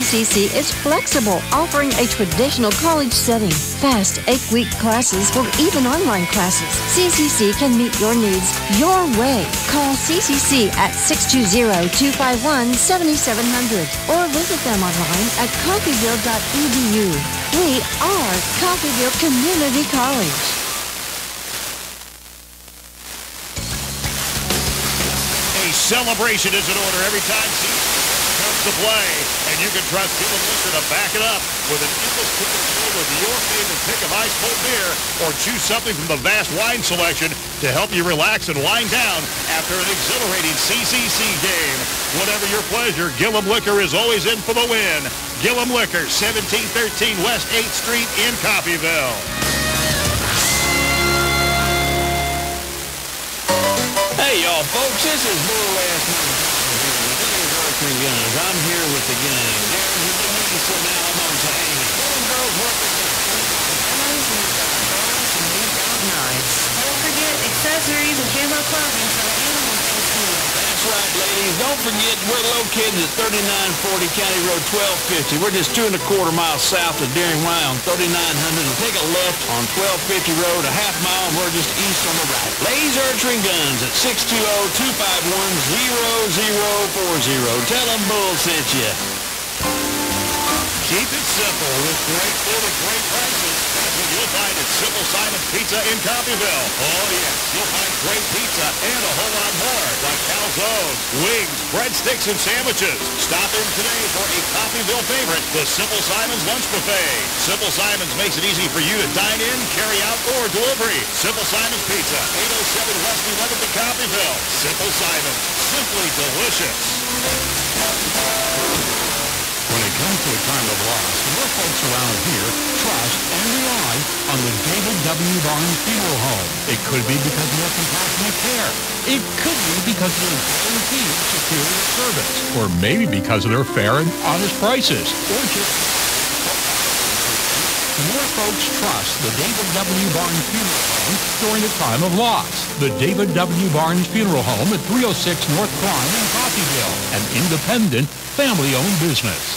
CCC is flexible, offering a traditional college setting, fast 8-week classes, or even online classes. CCC can meet your needs your way. Call CCC at 620-251-7700 or visit them online at coffeyville.edu. We are Coffeyville Community College. A celebration is in order every time CCC comes to play, and you can trust Gillum Liquor to back it up with an endless ticket filled with your favorite pick of ice cold beer, or choose something from the vast wine selection to help you relax and wind down after an exhilarating CCC game. Whatever your pleasure, Gillum Liquor is always in for the win. Gillum Liquor, 1713 West 8th Street in Coffeyville. Hey, y'all, folks, this is Bull Last Night. I'm here with the gang. There's the ladies sitting out on the hanging. Girls, what the Don't forget accessories and camo clothing for the animal festival. That's right, ladies. Don't forget, we're located at 3940 County Road 1250. We're just 2¼ miles south of Deering, Wyoming, 3900. And take a left on 1250 Road, a half mile, and we're just east on the right. Laser Archery Guns at 620-251-0040. Tell them Bull sent you. Keep it simple with great food and great prices. That's what you'll find at Simple Simon's Pizza in Coffeyville. Oh, yes, you'll find great pizza and a whole lot more, like calzones, wings, breadsticks, and sandwiches. Stop in today for a Coffeyville favorite, the Simple Simon's Lunch Buffet. Simple Simon's makes it easy for you to dine in, carry out, or delivery. Simple Simon's Pizza, 807 West 11th in Coffeyville. Simple Simon's, simply delicious. When it comes to a time of loss, more folks around here trust and rely on the David W. Barnes Funeral Home. It could be because of their compassionate care. It could be because of their guaranteed superior service. Or maybe because of their fair and honest prices. Or just more folks trust the David W. Barnes Funeral Home during a time of loss. The David W. Barnes Funeral Home at 306 North Prime in Coffeyville, an independent, family-owned business.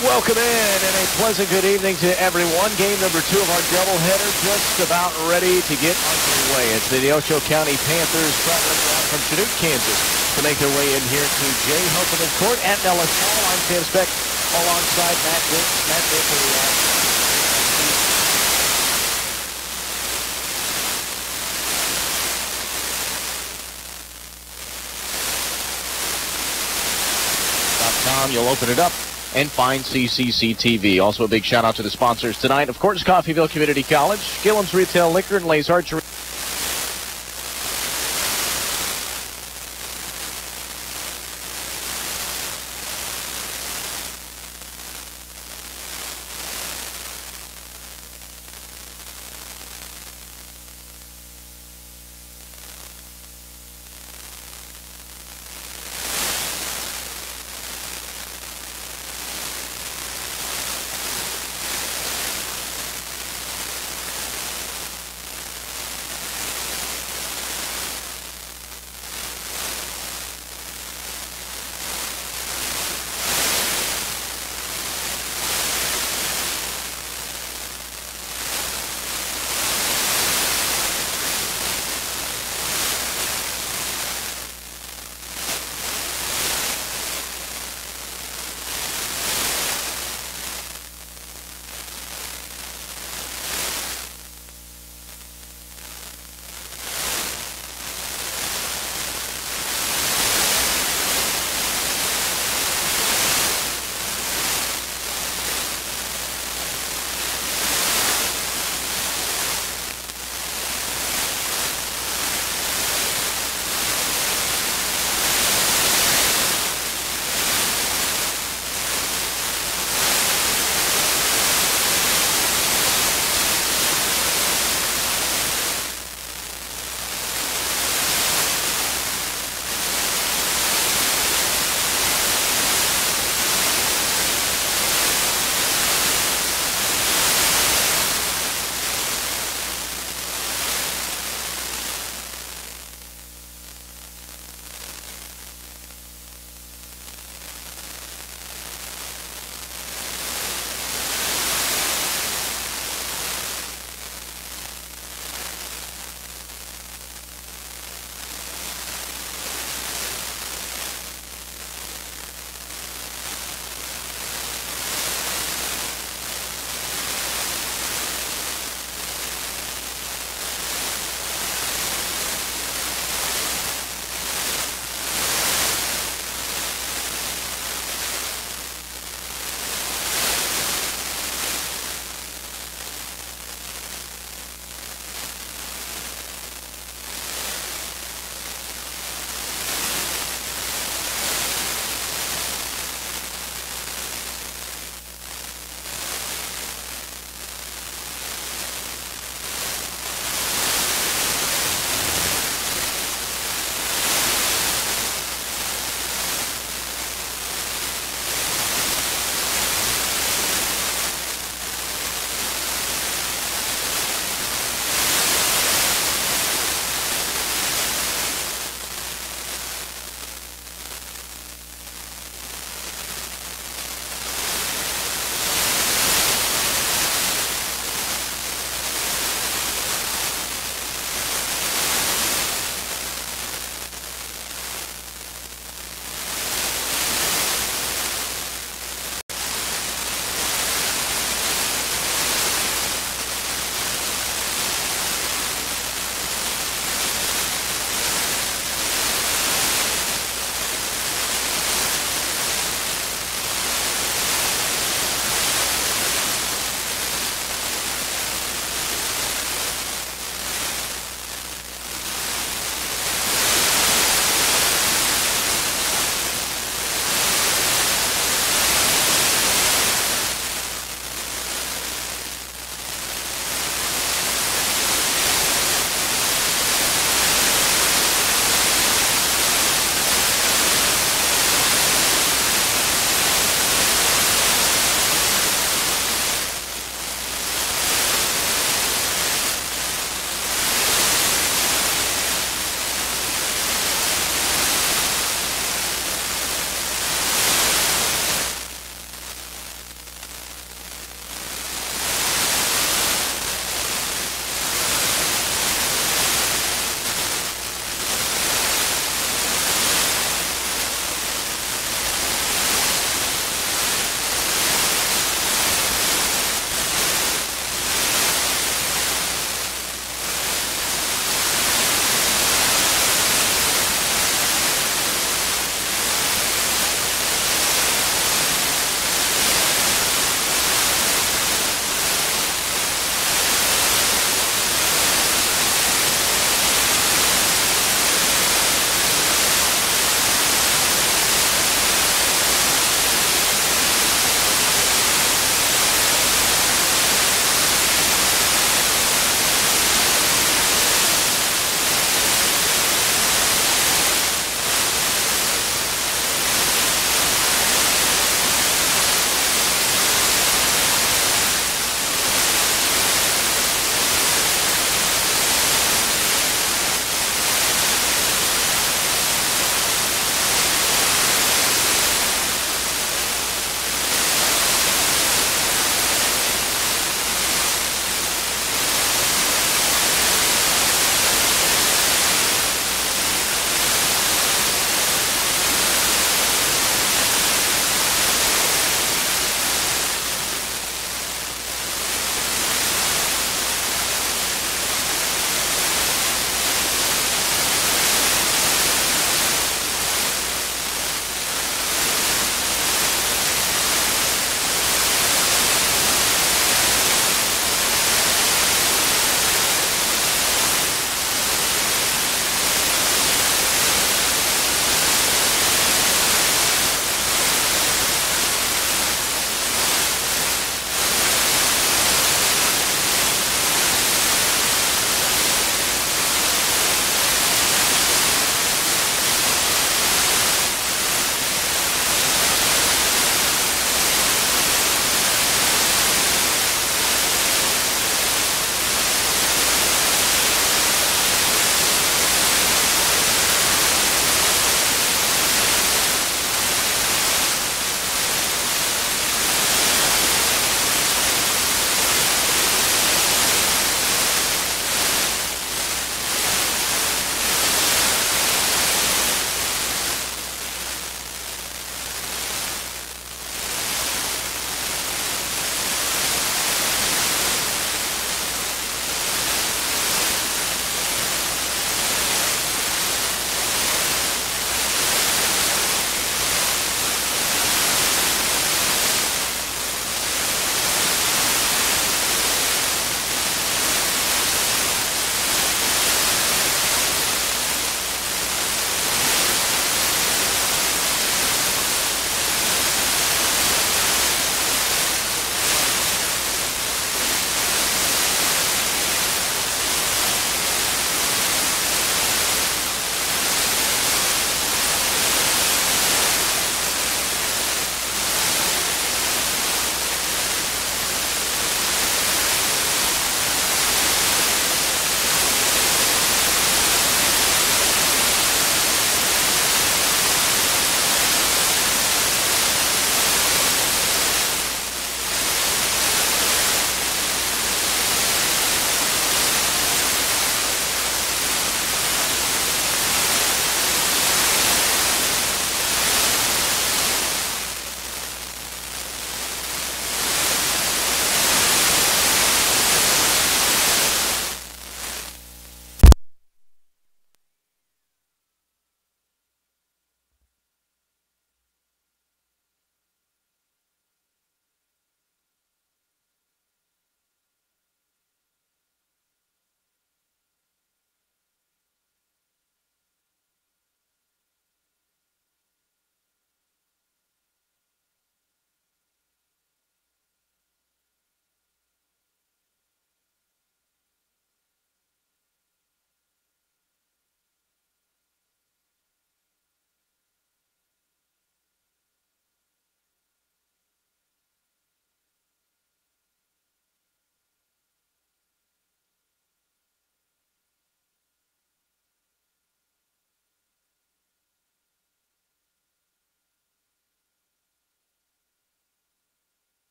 Welcome in and a pleasant good evening to everyone. Game number 2 of our doubleheader just about ready to get underway. It's the Neosho County Panthers traveling around from Chanute, Kansas to make their way in here to Jay Huffman Court at Nellis Hall. I'm Tim Speck alongside Matt Dix. Matt Dix for the .com. You'll open it up and find CCC TV. Also a big shout out to the sponsors tonight. Of course, Coffeyville Community College, Gillum's Retail Liquor, and Lay's Archery.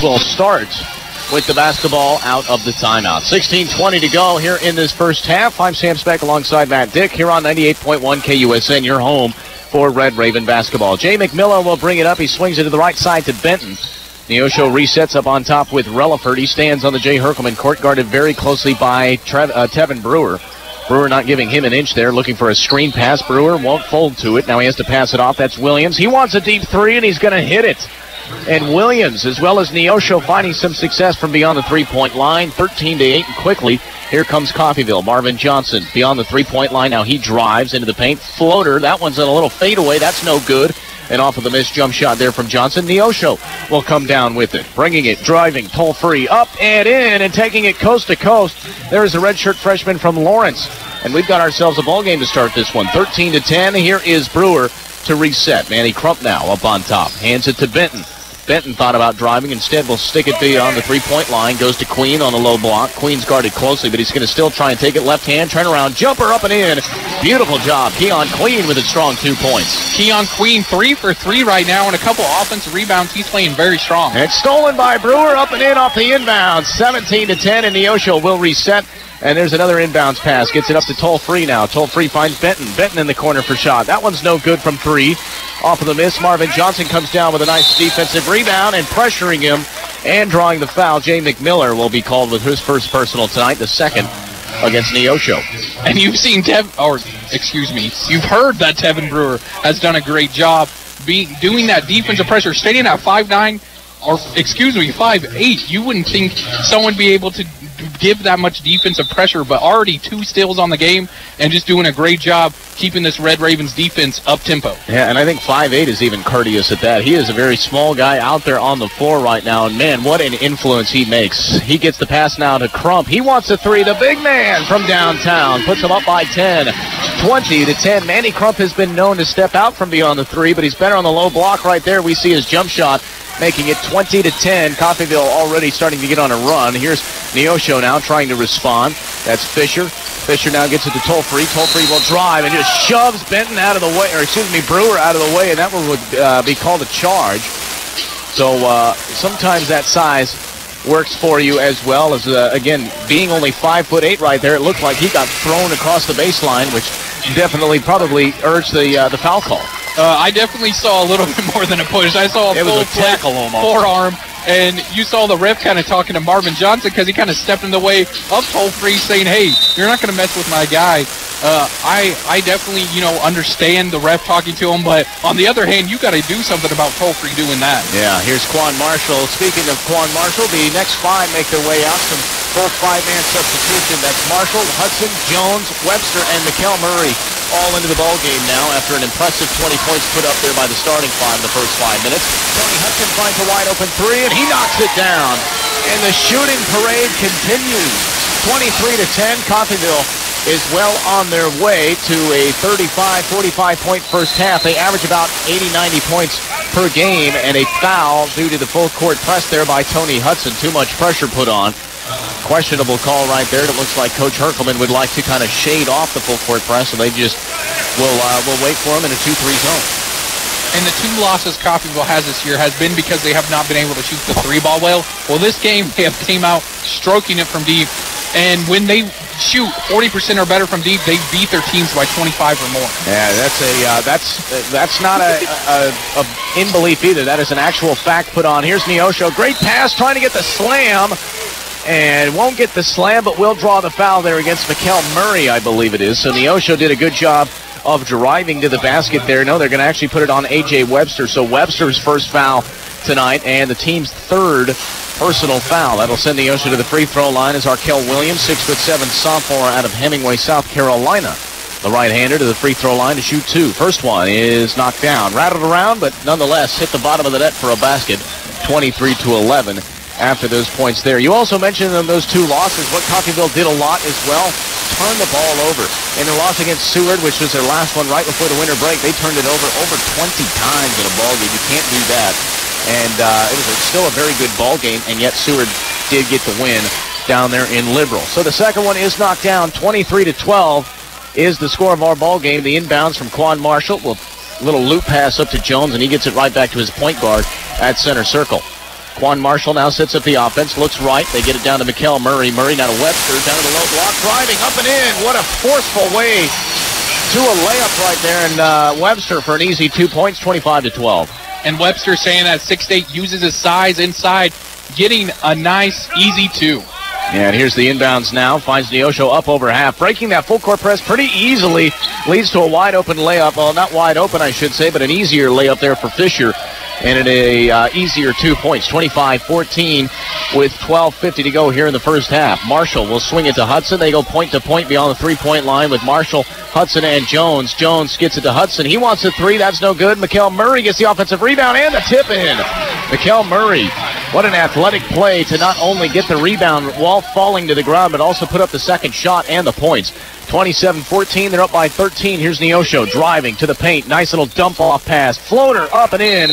will start with the basketball out of the timeout. 16:20 to go here in this first half. I'm Sam Speck alongside Matt Dick here on 98.1 KUSN, your home for Red Raven basketball. Jay McMillan will bring it up. He swings it to the right side to Benton. Neosho resets up on top with Relaford. He stands on the Jay Herkelman court, guarded very closely by Tevin Brewer. Brewer not giving him an inch there, looking for a screen pass. Brewer won't fold to it. Now he has to pass it off. That's Williams. He wants a deep three, and he's going to hit it. And Williams, as well as Neosho, finding some success from beyond the three-point line. 13-8, and quickly, here comes Coffeyville. Marvin Johnson beyond the three-point line. Now he drives into the paint. Floater, that one's on a little fadeaway. That's no good. And off of the missed jump shot there from Johnson, Neosho will come down with it. Bringing it, driving, toll-free, up and in, and taking it coast to coast. There is a redshirt freshman from Lawrence. And we've got ourselves a ball game to start this one. 13-10. Here is Brewer to reset. Manny Crump now up on top. Hands it to Benton. Benton thought about driving. Instead, will stick it beyond the three-point line. Goes to Queen on the low block. Queen's guarded closely, but he's going to still try and take it left hand. Turn around. Jumper up and in. Beautiful job. Keon Queen with a strong 2 points. Keon Queen 3 for 3 right now, and a couple offensive rebounds. He's playing very strong. And it's stolen by Brewer. Up and in off the inbound. 17-10, and Neosho will reset. And there's another inbounds pass. Gets it up to Toll-Free now. Toll-Free finds Benton. Benton in the corner for shot. That one's no good from three. Off of the miss, Marvin Johnson comes down with a nice defensive rebound and pressuring him and drawing the foul. Jay McMillan will be called with his first personal tonight, the second against Neosho. And you've seen you've heard that Tevin Brewer has done a great job doing that defensive pressure, staying at 5'9", or 5'8". You wouldn't think someone would be able to give that much defensive pressure, but already 2 steals on the game and just doing a great job keeping this Red Ravens defense up-tempo. Yeah, and I think 5'8" is even courteous at that. He is a very small guy out there on the floor right now, and man, what an influence he makes. He gets the pass now to Crump. He wants a three. The big man from downtown puts him up by 10. 20-10. Manny Crump has been known to step out from beyond the three, but he's better on the low block right there. We see his jump shot, making it 20-10. Coffeyville already starting to get on a run. Here's Neosho now trying to respond. That's Fisher. Fisher now gets it to Toll-Free. Toll-Free will drive and just shoves Benton out of the way, Brewer out of the way, and that one would be called a charge. So sometimes that size works for you as well as, again, being only 5'8" right there, it looked like he got thrown across the baseline, which definitely probably urged the foul call. I definitely saw a little bit more than a push. I saw a full tackle almost. Forearm, and you saw the ref kind of talking to Marvin Johnson because he kind of stepped in the way of Toll-Free, saying, hey, you're not going to mess with my guy. I definitely, understand the ref talking to him, but on the other hand, you got to do something about Toll-Free doing that. Yeah, here's Quan Marshall. Speaking of Quan Marshall, the next 5 make their way out. Some full 5-man substitution. That's Marshall, Hudson, Jones, Webster, and Mikkel Murray all into the ball game now after an impressive 20 points put up there by the starting 5 in the first 5 minutes. Tony Hudson finds a wide open 3, and he knocks it down. And the shooting parade continues. 23-10, Coffeyville is well on their way to a 45-point first half. They average about 80-90 points per game, and a foul due to the full court press there by Tony Hudson. Too much pressure put on. Questionable call right there. It looks like Coach Herkelman would like to kind of shade off the full court press, so they just will wait for him in a 2-3 zone. And the 2 losses Coffeyville has this year has been because they have not been able to shoot the 3 ball well. Well, this game they have came out stroking it from deep, and when they shoot 40% or better from deep, they beat their teams by 25 or more. Yeah, that's not a in belief either. That is an actual fact put on. Here's Neosho. Great pass, trying to get the slam. And won't get the slam, but will draw the foul there against Mikkel Murray, I believe it is. So Neosho did a good job of driving to the basket there. No, they're going to actually put it on A.J. Webster. So Webster's first foul tonight and the team's 3rd personal foul. That'll send Neosho to the free throw line as Arkell Williams, 6'7" sophomore out of Hemingway, South Carolina. The right-hander to the free throw line to shoot 2. First one is knocked down. Rattled around, but nonetheless hit the bottom of the net for a basket, 23-11. After those points there. You also mentioned in those 2 losses what Coffeyville did a lot as well, turn the ball over. In their loss against Seward, which was their last one right before the winter break, they turned it over 20 times in a ball game. You can't do that. And it was still a very good ball game, and yet Seward did get the win down there in Liberal. So the second one is knocked down. 23-12 is the score of our ball game. The inbounds from Quan Marshall. Little loop pass up to Jones, and he gets it right back to his point guard at center circle. Quan Marshall now sets up the offense, looks right. They get it down to Mikkel Murray. Murray now to Webster, down to the low block, driving up and in. What a forceful way to a layup right there. And Webster for an easy 2 points, 25-12. And Webster saying that 6'8", uses his size inside, getting a nice, easy 2. And here's the inbounds now. Finds Neosho up over half. Breaking that full court press pretty easily. Leads to a wide open layup. Well, not wide open, I should say, but an easier layup there for Fisher. And an easier 2 points, 25-14 with 12:50 to go here in the first half. Marshall will swing it to Hudson. They go point to point beyond the three-point line with Marshall, Hudson, and Jones. Jones gets it to Hudson. He wants a three. That's no good. Mikkel Murray gets the offensive rebound and the tip in. Mikkel Murray, what an athletic play to not only get the rebound while falling to the ground, but also put up the second shot and the points. 27-14, they're up by 13. Here's Neosho driving to the paint. Nice little dump-off pass. Floater up and in.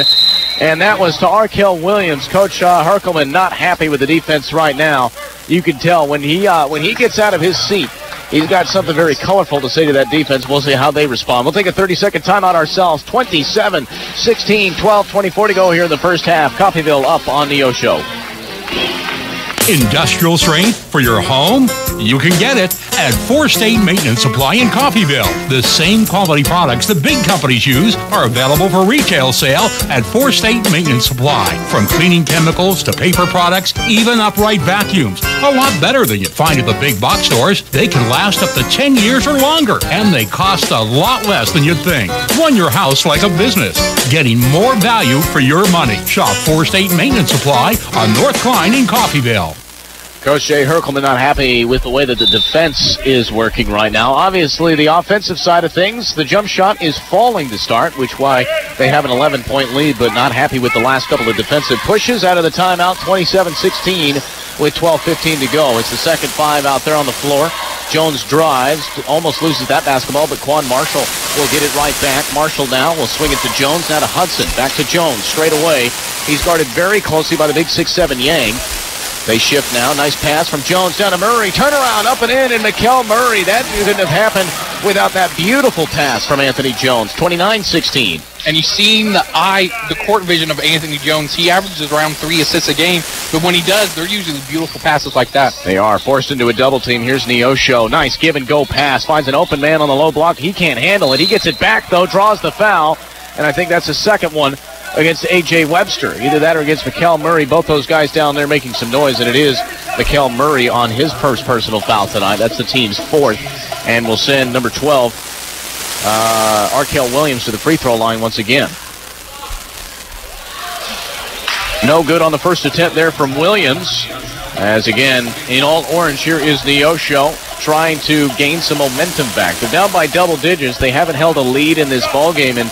And that was to Arkel Williams. Coach Herkelman not happy with the defense right now. You can tell when he gets out of his seat, he's got something very colorful to say to that defense. We'll see how they respond. We'll take a 30-second timeout ourselves. 27-16, 12-24 to go here in the first half. Coffeyville up on Neosho. Industrial strength for your home? You can get it at 4 State Maintenance Supply in Coffeyville. The same quality products the big companies use are available for retail sale at 4 State Maintenance Supply. From cleaning chemicals to paper products, even upright vacuums. A lot better than you'd find at the big box stores. They can last up to 10 years or longer, and they cost a lot less than you'd think. Run your house like a business, getting more value for your money. Shop 4 State Maintenance Supply on North Klein in Coffeyville. Coach Jay Herkelman not happy with the way that the defense is working right now. Obviously, the offensive side of things, the jump shot is falling to start, which why they have an 11-point lead, but not happy with the last couple of defensive pushes. Out of the timeout, 27-16 with 12:15 to go. It's the second 5 out there on the floor. Jones drives, almost loses that basketball, but Quan Marshall will get it right back. Marshall now will swing it to Jones, now to Hudson. Back to Jones, straight away. He's guarded very closely by the big 6'7" Yang. They shift now. Nice pass from Jones down to Murray. Turnaround up and in, and Mikkel Murray. That couldn't have happened without that beautiful pass from Anthony Jones. 29-16. And you've seen the court vision of Anthony Jones. He averages around 3 assists a game, but when he does, they're usually beautiful passes like that. They are forced into a double team. Here's Neosho. Nice give-and-go pass. Finds an open man on the low block. He can't handle it. He gets it back, though, draws the foul, and I think that's the second one against A.J. Webster. Either that or against Mikkel Murray. Both those guys down there making some noise, and it is Mikkel Murray on his first personal foul tonight. That's the team's 4th, and we'll send number 12, Arkel Williams, to the free throw line once again. No good on the first attempt there from Williams. As again, in all orange, here is Neosho trying to gain some momentum back. They're down by double digits. They haven't held a lead in this ballgame, and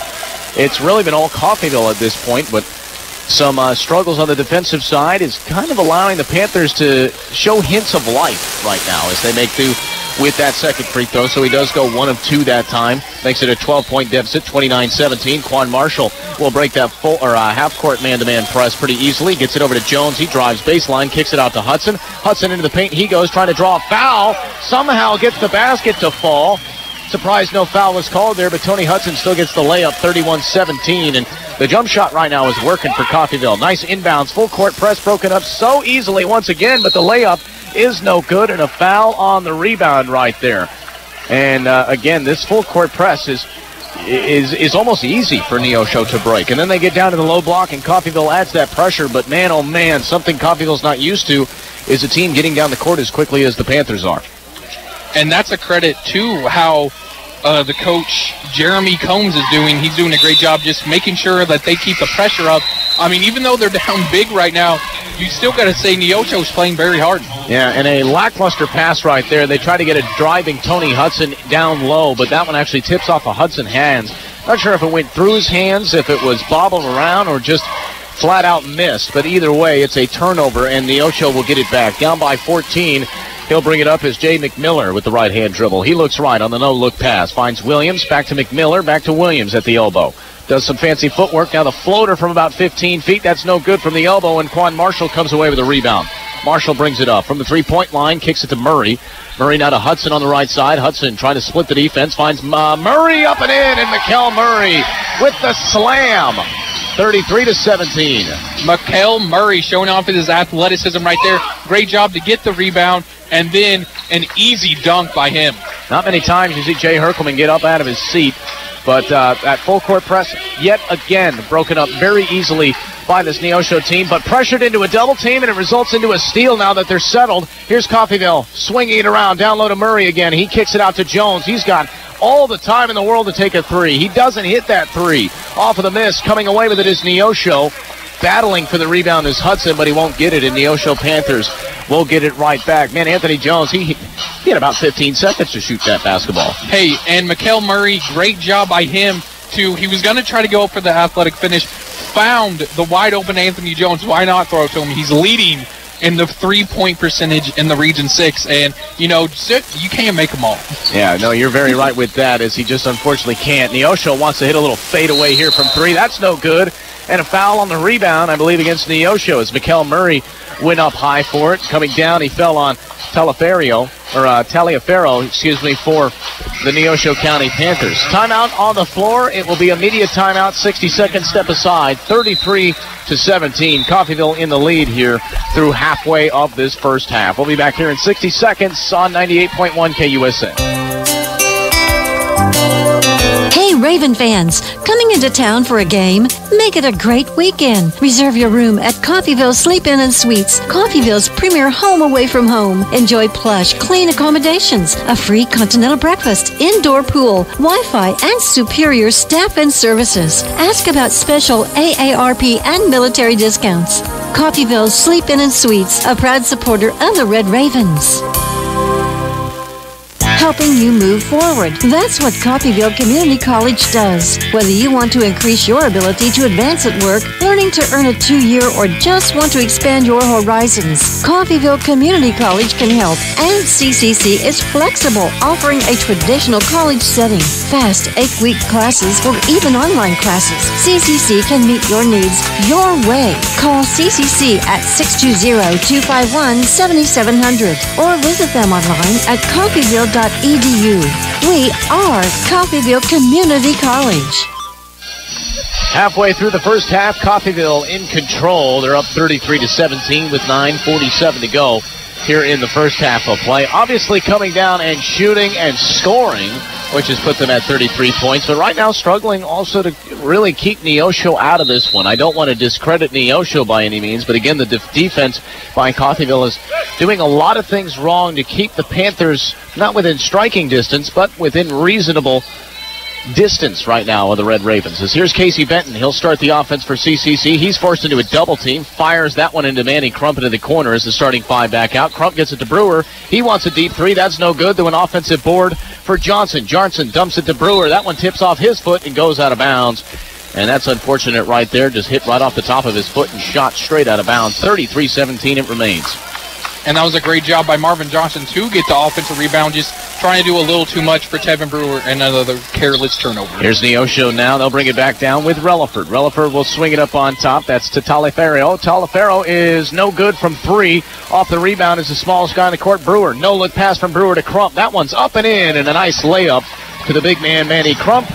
it's really been all Coffeyville at this point, but some struggles on the defensive side is kind of allowing the Panthers to show hints of life right now as they make do with that second free throw. So he does go 1 of 2 that time. Makes it a 12-point deficit, 29-17. Quan Marshall will break that full or half-court man-to-man press pretty easily. Gets it over to Jones. He drives baseline, kicks it out to Hudson. Hudson into the paint. He goes trying to draw a foul. Somehow gets the basket to fall. Surprised no foul was called there, but Tony Hudson still gets the layup, 31-17, and the jump shot right now is working for Coffeyville. Nice inbounds, full court press broken up so easily once again, but the layup is no good, and a foul on the rebound right there. And again, this full court press is almost easy for Neosho to break, and then they get down to the low block, and Coffeyville adds that pressure, but man, oh man, something Coffeyville's not used to is a team getting down the court as quickly as the Panthers are. And that's a credit to how the coach, Jeremy Combs, is doing. He's doing a great job just making sure that they keep the pressure up. I mean, even though they're down big right now, you still got to say Neosho's playing very hard. Yeah, and a lackluster pass right there. They try to get a driving Tony Hudson down low, but that one actually tips off of Hudson's hands. Not sure if it went through his hands, if it was bobbled around, or just flat out missed. But either way, it's a turnover, and Neosho will get it back. Down by 14. He'll bring it up as Jay McMiller with the right-hand dribble. He looks right on the no-look pass. Finds Williams, back to McMiller, back to Williams at the elbow. Does some fancy footwork. Now the floater from about 15 feet. That's no good from the elbow, and Quan Marshall comes away with a rebound. Marshall brings it up from the three-point line, kicks it to Murray. Murray now to Hudson on the right side. Hudson trying to split the defense. Finds Murray up and in, and Mikkel Murray with the slam. 33-17. Mikael Murray showing off his athleticism right there. Great job to get the rebound, and then an easy dunk by him. Not many times you see Jay Herkelman get up out of his seat, but that full court press yet again broken up very easily by this Neosho team, but pressured into a double team, and it results into a steal now that they're settled. Here's Coffeyville swinging it around, down low to Murray again. He kicks it out to Jones. He's got all the time in the world to take a three. He doesn't hit that three. Off of the miss, coming away with it is Neosho. Battling for the rebound is Hudson, but he won't get it, and Neosho Panthers will get it right back. Man, Anthony Jones, he had about 15 seconds to shoot that basketball. Hey, and Mikael Murray, great job by him, too. He was going to try to go for the athletic finish, found the wide-open Anthony Jones. Why not throw it to him? He's leading in the three-point percentage in the Region 6, and, you know, you can't make them all. Yeah, no, you're very right with that, as he just unfortunately can't. Neosho wants to hit a little fadeaway here from three. That's no good. And a foul on the rebound, I believe, against Neosho, as Mikael Murray went up high for it. Coming down, he fell on Taliaferro, for the Neosho County Panthers. Timeout on the floor. It will be a media timeout, 60-second step aside, 33-17. Coffeyville in the lead here through halfway of this first half. We'll be back here in 60 seconds on 98.1 KUSN. Hey, Raven fans, coming into town for a game? Make it a great weekend. Reserve your room at Coffeyville Sleep-In and Suites, Coffeyville's premier home away from home. Enjoy plush, clean accommodations, a free continental breakfast, indoor pool, Wi-Fi, and superior staff and services. Ask about special AARP and military discounts. Coffeyville Sleep-In and Suites, a proud supporter of the Red Ravens. Helping you move forward. That's what Coffeyville Community College does. Whether you want to increase your ability to advance at work, learning to earn a 2-year, or just want to expand your horizons, Coffeyville Community College can help. And CCC is flexible, offering a traditional college setting, fast 8-week classes, or even online classes. CCC can meet your needs your way. Call CCC at 620-251-7700 or visit them online at coffeyville.edu. We are Coffeyville Community College. Halfway through the first half, Coffeyville in control. They're up 33-17 with 9:47 to go here in the first half of play. Obviously coming down and shooting and scoring, which has put them at 33 points. But right now struggling also to really keep Neosho out of this one. I don't want to discredit Neosho by any means, but again, the defense by Coffeyville is doing a lot of things wrong to keep the Panthers not within striking distance, but within reasonable distance right now of the Red Ravens. As here's Casey Benton. He'll start the offense for CCC. He's forced into a double team. Fires that one into Manny Crump into the corner as the starting five back out. Crump gets it to Brewer. He wants a deep three. That's no good. To an offensive board for Johnson. Johnson dumps it to Brewer. That one tips off his foot and goes out of bounds. And that's unfortunate right there. Just hit right off the top of his foot and shot straight out of bounds. 33-17 it remains. And that was a great job by Marvin Johnson to get the offensive rebound, just trying to do a little too much for Tevin Brewer, and another careless turnover. Here's Neosho now. They'll bring it back down with Relaford. Relaford will swing it up on top. That's to Taliaferro. Taliaferro is no good from three. Off the rebound is the smallest guy in the court, Brewer. No look pass from Brewer to Crump. That one's up and in, and a nice layup to the big man, Manny Crump.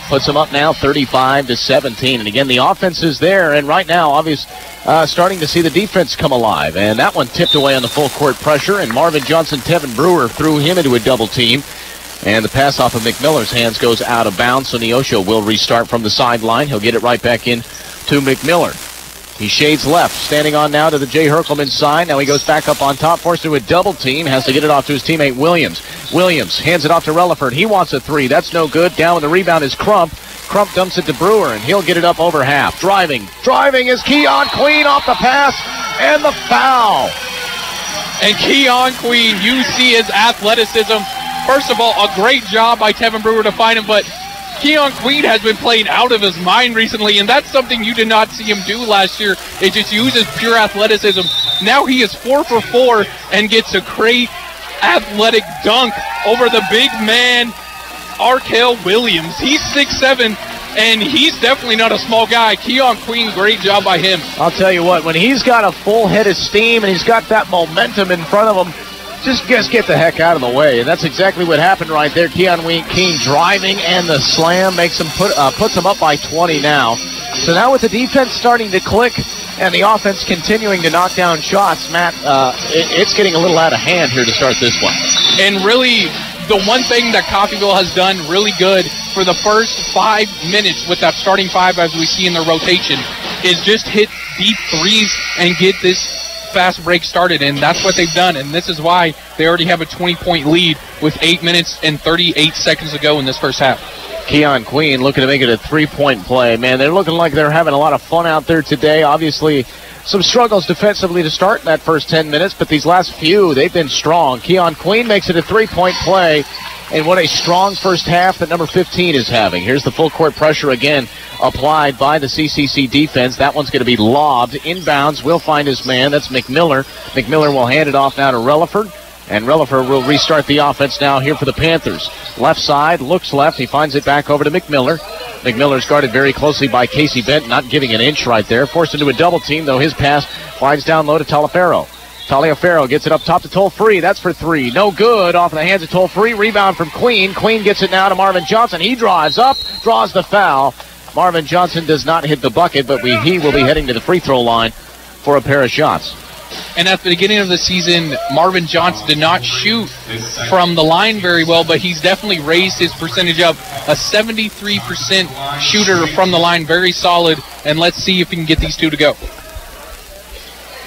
Puts them up now 35-17. And again, the offense is there, and right now, obviously, starting to see the defense come alive. And that one tipped away on the full court pressure, and Marvin Johnson, Tevin Brewer threw him into a double team. And the pass off of McMiller's hands goes out of bounds, so Neosho will restart from the sideline. He'll get it right back in to McMiller. He shades left, standing on now to the Jay Herkelman side. Now he goes back up on top, forced into a double team, has to get it off to his teammate Williams. Williams hands it off to Relaford. He wants a three. That's no good. Down with the rebound is Crump. Crump dumps it to Brewer, and he'll get it up over half. Driving is Keon Queen off the pass, and the foul. And Keon Queen, you see his athleticism. First of all, a great job by Tevin Brewer to find him, but Keon Queen has been playing out of his mind recently, and that's something you did not see him do last year. It just uses pure athleticism. Now he is 4 for 4 and gets a great athletic dunk over the big man, Arkell Williams. He's 6'7", and he's definitely not a small guy. Keon Queen, great job by him. I'll tell you what, when he's got a full head of steam and he's got that momentum in front of him, just get the heck out of the way. And that's exactly what happened right there. Keon Queen driving, and the slam makes him puts him up by 20 now. So now with the defense starting to click and the offense continuing to knock down shots, Matt, it's getting a little out of hand here to start this one. And really, the one thing that Coffeyville has done really good for the first 5 minutes with that starting five, as we see in the rotation, is just hit deep threes and get this fast break started, and that's what they've done, and this is why they already have a 20-point lead with 8 minutes and 38 seconds to go in this first half. Keon Queen looking to make it a three-point play. Man, they're looking like they're having a lot of fun out there today. Obviously, some struggles defensively to start in that first 10 minutes, but these last few, they've been strong. Keon Queen makes it a three-point play, and what a strong first half that number 15 is having. Here's the full court pressure again applied by the CCC defense. That one's going to be lobbed inbounds. Will find his man. That's McMiller. McMiller will hand it off now to Relaford. And Relaford will restart the offense now here for the Panthers. Left side, looks left. He finds it back over to McMiller. McMiller's guarded very closely by Casey Benton, not giving an inch right there. Forced into a double team, though his pass finds down low to Taliaferro. Taliaferro gets it up top to Toll-Free. That's for three. No good. Off in the hands of Toll-Free. Rebound from Queen. Queen gets it now to Marvin Johnson. He drives up, draws the foul. Marvin Johnson does not hit the bucket, but he will be heading to the free throw line for a pair of shots. And at the beginning of the season, Marvin Johnson did not shoot from the line very well, but he's definitely raised his percentage up. A 73% shooter from the line, very solid. And let's see if he can get these two to go.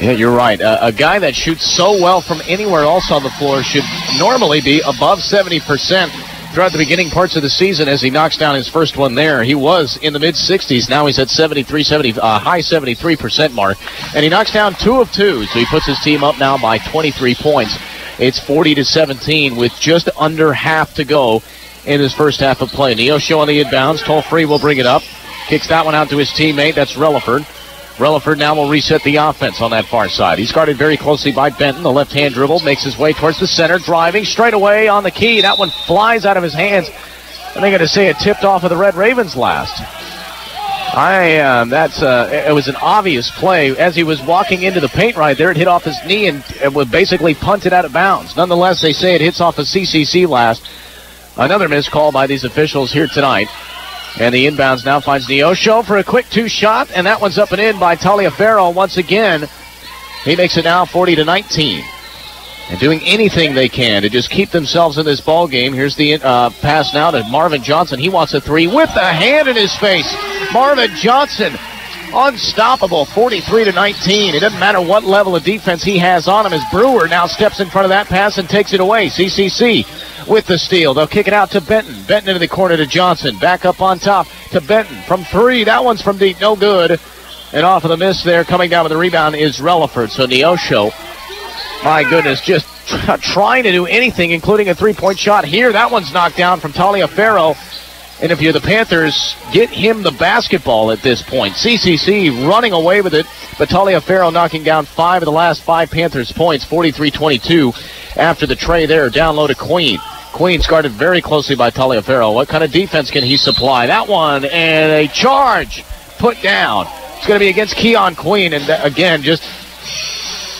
Yeah, you're right. A guy that shoots so well from anywhere else on the floor should normally be above 70% throughout the beginning parts of the season. As he knocks down his first one there, he was in the mid-60s. Now he's at high 73% mark. And he knocks down 2 of 2, so he puts his team up now by 23 points. It's 40-17 with just under half to go in his first half of play. Neosho on the inbounds. Toll-Free will bring it up. Kicks that one out to his teammate. That's Relaford. Relaford now will reset the offense on that far side. He's guarded very closely by Benton. The left-hand dribble makes his way towards the center, driving straight away on the key. That one flies out of his hands. And they're going to say it tipped off of the Red Ravens last. It was an obvious play. As he was walking into the paint right there, it hit off his knee and was basically punted out of bounds. Nonetheless, they say it hits off of CCC last. Another missed call by these officials here tonight. And the inbounds now finds Neosho for a quick 2-shot, and that one's up and in by Taliaferro once again. He makes it now 40-19. And doing anything they can to just keep themselves in this ball game. Here's the pass now to Marvin Johnson. He wants a three with the hand in his face. Marvin Johnson, unstoppable, 43-19. It doesn't matter what level of defense he has on him, as Brewer now steps in front of that pass and takes it away. CCC with the steal. They'll kick it out to Benton. Benton into the corner to Johnson. Back up on top to Benton from three. That one's from deep. No good. And off of the miss there, coming down with the rebound is Relaford. So Neosho, my goodness, just trying to do anything, including a three-point shot here. That one's knocked down from Taliaferro. And if you're the Panthers, get him the basketball at this point. CCC running away with it, but Taliaferro knocking down 5 of the last 5 Panthers points, 43-22 after the tray there. Down low to Queen. Queen's guarded very closely by Taliaferro. What kind of defense can he supply? That one, and a charge put down. It's going to be against Keon Queen, and again,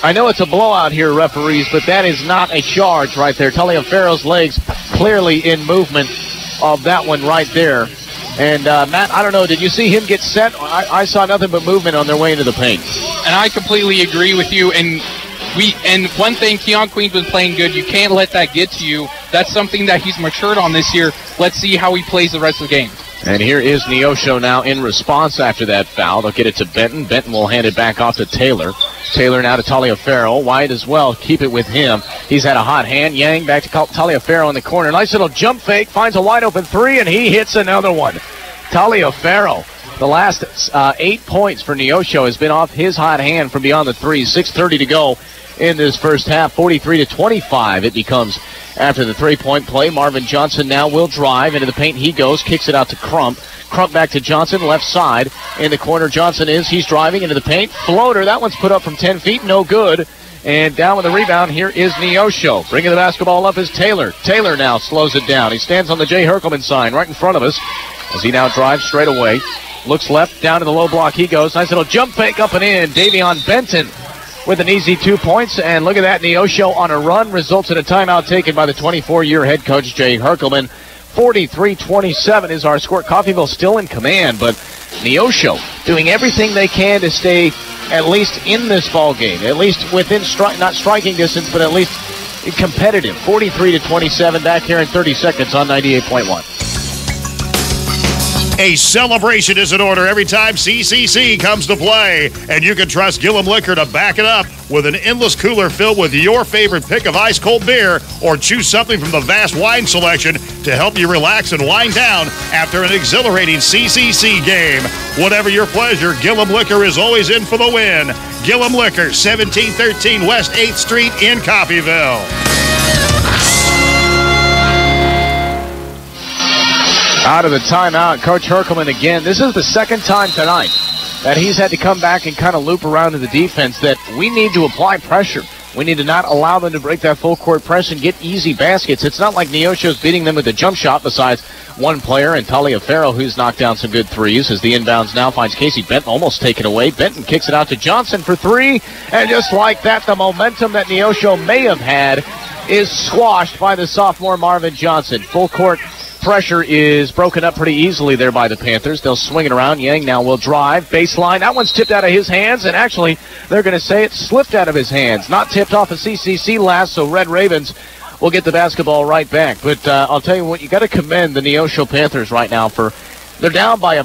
I know it's a blowout here, referees, but that is not a charge right there. Taliaferro's legs clearly in movement of that one right there. And Matt, I don't know, did you see him get set? I saw nothing but movement on their way into the paint. And I completely agree with you. And one thing, Keon Queen's been playing good. You can't let that get to you. That's something that he's matured on this year. Let's see how he plays the rest of the game. And here is Neosho now in response after that foul. They'll get it to Benton. Benton will hand it back off to Taylor. Taylor now to Taliaferro. Wide as well. Keep it with him. He's had a hot hand. Yang back to Taliaferro in the corner. Nice little jump fake. Finds a wide open three, and he hits another one. Taliaferro. The last 8 points for Neosho has been off his hot hand from beyond the three. 6:30 to go in this first half. 43-25 it becomes after the three-point play. Marvin Johnson now will drive into the paint. He goes, kicks it out to Crump. Crump back to Johnson, left side. In the corner, Johnson he's driving into the paint. Floater, that one's put up from 10 feet, no good. And down with the rebound, here is Neosho. Bringing the basketball up is Taylor. Taylor now slows it down. He stands on the Jay Herkelman sign right in front of us as he now drives straight away. Looks left, down to the low block he goes. Nice little jump fake up and in. Davion Benton with an easy 2 points. And look at that, Neosho on a run. Results in a timeout taken by the 24-year head coach, Jay Herkelman. 43-27 is our score. Coffeyville still in command, but Neosho doing everything they can to stay at least in this ball game, at least within not striking distance, but at least competitive. 43-27 back here in 30 seconds on 98.1. A celebration is in order every time CCC comes to play, and you can trust Gillum Liquor to back it up with an endless cooler filled with your favorite pick of ice-cold beer, or choose something from the vast wine selection to help you relax and wind down after an exhilarating CCC game. Whatever your pleasure, Gillum Liquor is always in for the win. Gillum Liquor, 1713 West 8th Street in Coffeyville. Out of the timeout, Coach Herkelman again. This is the second time tonight that he's had to come back and kind of loop around to the defense that we need to apply pressure. We need to not allow them to break that full court press and get easy baskets. It's not like Neosho's beating them with a jump shot besides one player, and Taliaferro, who's knocked down some good threes as the inbounds now finds Casey Benton, almost taken away. Benton kicks it out to Johnson for three, and just like that, the momentum that Neosho may have had is squashed by the sophomore Marvin Johnson. Full court pressure is broken up pretty easily there by the Panthers. They'll swing it around. Yang now will drive. Baseline. That one's tipped out of his hands, and actually they're going to say it slipped out of his hands. Not tipped off a CCC last, so Red Ravens will get the basketball right back. But I'll tell you what, you got to commend the Neosho Panthers right now for they're down by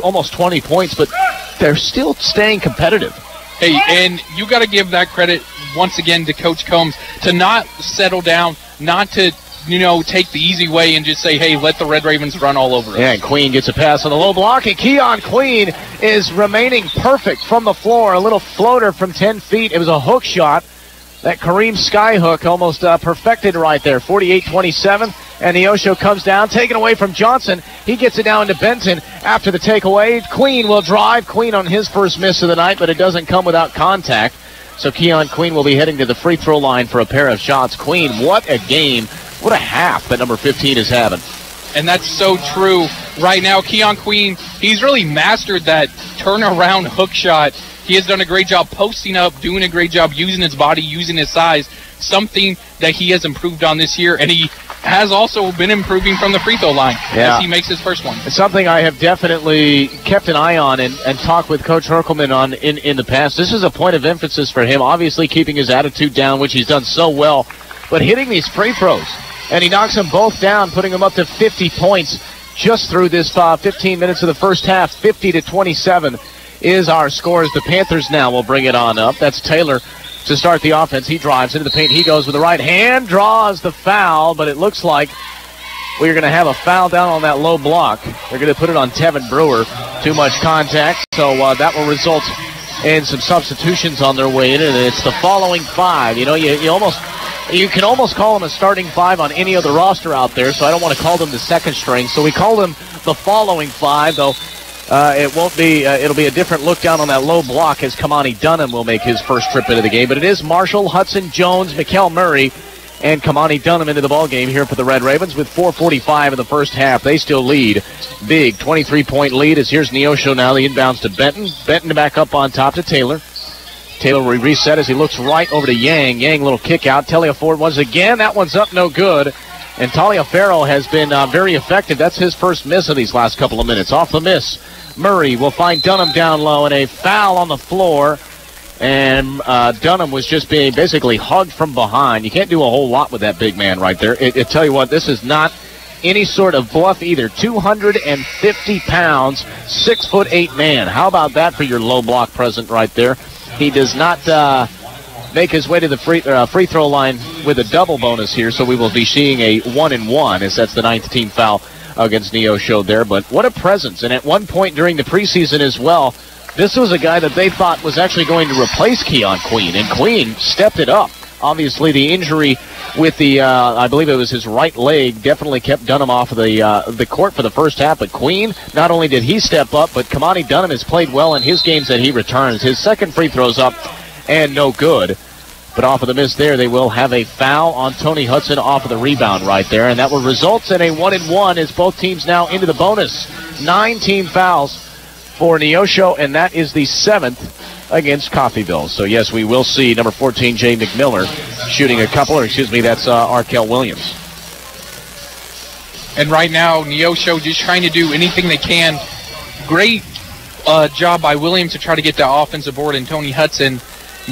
almost 20 points, but they're still staying competitive. Hey, and you got to give that credit once again to Coach Combs to not settle down, not to take the easy way and just say, hey, let the Red Ravens run all over us. Yeah, and Queen gets a pass on the low block, and Keon Queen is remaining perfect from the floor. A little floater from 10 feet. It was a hook shot. That Kareem skyhook almost perfected right there. 48-27, and Neosho comes down, taken away from Johnson. He gets it down to Benton after the takeaway. Queen will drive. Queen on his first miss of the night, but it doesn't come without contact. So Keon Queen will be heading to the free throw line for a pair of shots. Queen, what a game. What a half that number 15 is having. And that's so true. Right now, Keon Queen, he's really mastered that turnaround hook shot. He has done a great job posting up, doing a great job using his body, using his size, something that he has improved on this year. And he has also been improving from the free throw line as he makes his first one. It's something I have definitely kept an eye on and talked with Coach Herkelman on in the past. This is a point of emphasis for him, obviously keeping his attitude down, which he's done so well, but hitting these free throws. And he knocks them both down, putting them up to 50 points just through this 15 minutes of the first half. 50-27 is our score as the Panthers now will bring it on up. That's Taylor to start the offense. He drives into the paint. He goes with the right hand, draws the foul, but it looks like we're going to have a foul down on that low block. They're going to put it on Tevin Brewer. Too much contact, so that will result in some substitutions on their way in, and it's the following five. You can almost call them a starting five on any other roster out there, so I don't want to call them the second string. So we call them the following five, though it won't be. It'll be a different look down on that low block as Kamani Dunham will make his first trip into the game. But it is Marshall, Hudson, Jones, Mikal Murray, and Kamani Dunham into the ball game here for the Red Ravens with 4:45 in the first half. They still lead. Big 23-point lead as here's Neosho now. The inbounds to Benton. Benton back up on top to Taylor. Taylor will reset as he looks right over to Yang. Yang, little kick out. Taliaferro once again. That one's up, no good. And Taliaferro has been very effective. That's his first miss of these last couple of minutes. Off the miss, Murray will find Dunham down low, and a foul on the floor. And Dunham was just being basically hugged from behind. You can't do a whole lot with that big man right there. I tell you what, this is not any sort of bluff either. 250 pounds, 6'8" man. How about that for your low block present right there? He does not make his way to the free throw line with a double bonus here, so we will be seeing a 1-and-1 as that's the 9th team foul against Neosho there. But what a presence. And at one point during the preseason as well, this was a guy that they thought was actually going to replace Keon Queen, and Queen stepped it up. Obviously, the injury with the, I believe it was his right leg, definitely kept Dunham off of the court for the first half. But Queen, not only did he step up, but Kamani Dunham has played well in his games that he returns. His second free throw's up and no good. But off of the miss there, they will have a foul on Tony Hudson off of the rebound right there. And that will result in a 1-and-1 as both teams now into the bonus. 9 team fouls for Neosho, and that is the 7th against Coffeyville. So, yes, we will see number 14, Jay McMiller, shooting a couple, or excuse me, that's Arkell Williams. And right now, Neosho just trying to do anything they can. Great job by Williams to try to get that offensive board, and Tony Hudson,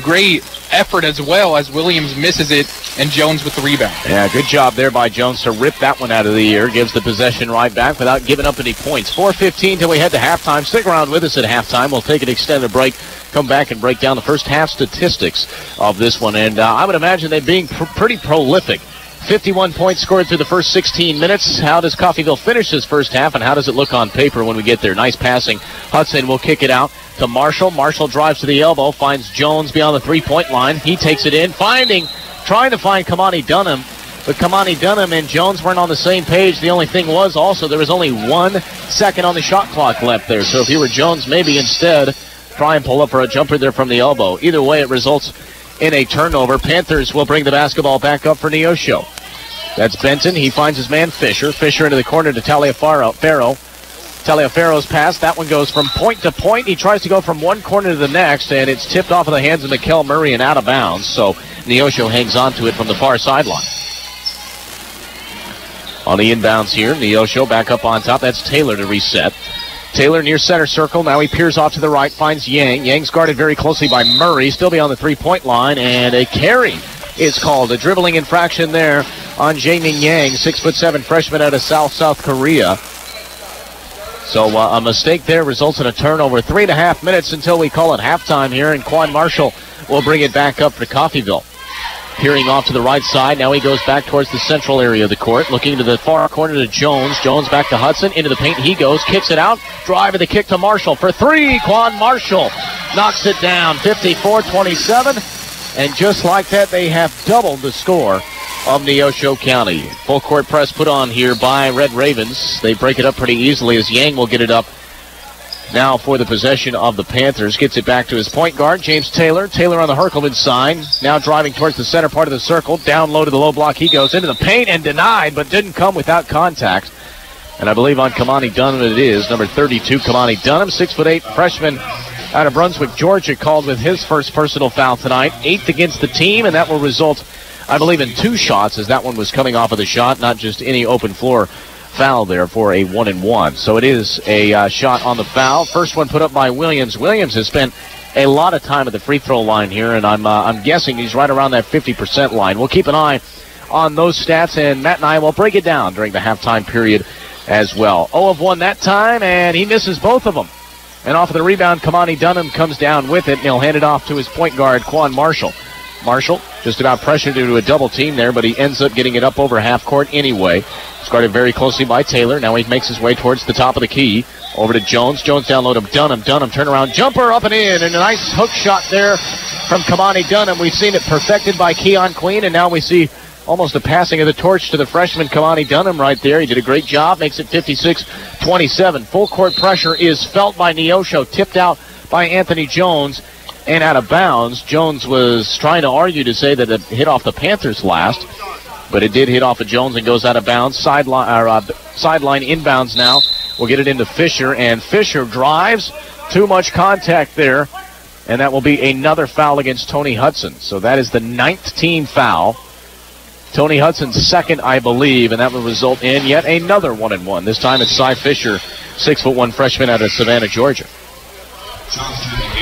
great effort as well as Williams misses it, and Jones with the rebound. Yeah, good job there by Jones to rip that one out of the air. Gives the possession right back without giving up any points. 4:15 till we head to halftime. Stick around with us at halftime. We'll take an extended break, come back and break down the first half statistics of this one. And I would imagine they're being pretty prolific. 51 points scored through the first 16 minutes. How does Coffeyville finish this first half, and how does it look on paper when we get there? Nice passing. Hudson will kick it out to Marshall. Marshall drives to the elbow, finds Jones beyond the three-point line. He takes it in, trying to find Kamani Dunham. But Kamani Dunham and Jones weren't on the same page. The only thing was also there was only 1 second on the shot clock left there. So if you were Jones, maybe instead try and pull up for a jumper there from the elbow. Either way, it results in a turnover. Panthers will bring the basketball back up for Neosho. That's Benton. He finds his man Fisher. Fisher into the corner to Taliaferro. Taliaferro's pass. That one goes from point to point. He tries to go from one corner to the next, and it's tipped off of the hands of Mikel Murray and out of bounds. So Neosho hangs on to it from the far sideline. On the inbounds here, Neosho back up on top. That's Taylor to reset. Taylor near center circle. Now he peers off to the right, finds Yang. Yang's guarded very closely by Murray. Still beyond the three-point line, and a carry is called. A dribbling infraction there on Jaemin Yang, 6'7" freshman out of South Korea. So a mistake there results in a turnover. 3.5 minutes until we call it halftime here, and Quan Marshall will bring it back up for Coffeyville. Peering off to the right side. Now he goes back towards the central area of the court. Looking to the far corner to Jones. Jones back to Hudson. Into the paint he goes. Kicks it out. Drive of the kick to Marshall for three. Quan Marshall knocks it down. 54-27. And just like that, they have doubled the score of Neosho County. Full court press put on here by Red Ravens. They break it up pretty easily as Yang will get it up now for the possession of the Panthers. Gets it back to his point guard, James Taylor. Taylor on the Herkelman side. Now driving towards the center part of the circle. Down low to the low block. He goes into the paint and denied, but didn't come without contact. And I believe on Kamani Dunham it is. Number 32, Kamani Dunham, 6'8" freshman out of Brunswick, Georgia, called with his first personal foul tonight. 8th against the team, and that will result, I believe, in 2 shots, as that one was coming off of the shot, not just any open floor foul there for a 1-and-1. So it is a shot on the foul. First one put up by Williams. Williams has spent a lot of time at the free throw line here, and I'm guessing he's right around that 50% line. We'll keep an eye on those stats, and Matt and I will break it down during the halftime period as well. 0 of 1 that time, and he misses both of them. And off of the rebound, Kamani Dunham comes down with it, and he'll hand it off to his point guard, Quan Marshall. Marshall just about pressured into a double team there, but he ends up getting it up over half court anyway. It's guarded very closely by Taylor. Now he makes his way towards the top of the key. Over to Jones. Jones down low to Dunham. Dunham turnaround jumper up and in, and a nice hook shot there from Kamani Dunham. We've seen it perfected by Keon Queen, and now we see almost a passing of the torch to the freshman Kamani Dunham right there. He did a great job. Makes it 56-27. Full court pressure is felt by Neosho. Tipped out by Anthony Jones and out of bounds. Jones was trying to argue to say that it hit off the Panthers last, but it did hit off of Jones and goes out of bounds. Sideline inbounds now. We'll get it into Fisher, and Fisher drives. Too much contact there, and that will be another foul against Tony Hudson. So that is the 9th team foul. Tony Hudson's second, I believe, and that will result in yet another 1-and-1. This time it's Cy Fisher, 6'1" freshman out of Savannah, Georgia.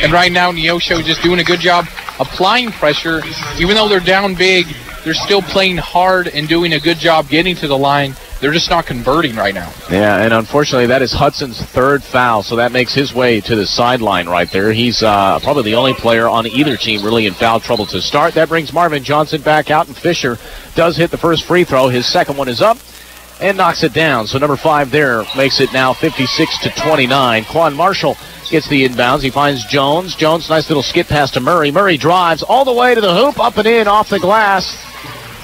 And right now, Neosho just doing a good job applying pressure. Even though they're down big, they're still playing hard and doing a good job getting to the line. They're just not converting right now. Yeah, and unfortunately, that is Hudson's 3rd foul, so that makes his way to the sideline right there. He's probably the only player on either team really in foul trouble to start. That brings Marvin Johnson back out, and Fisher does hit the first free throw. His second one is up and knocks it down. So number 5 there makes it now 56-29. Quan Marshall gets the inbounds. He finds Jones. Jones, nice little skip pass to Murray. Murray drives all the way to the hoop, up and in, off the glass.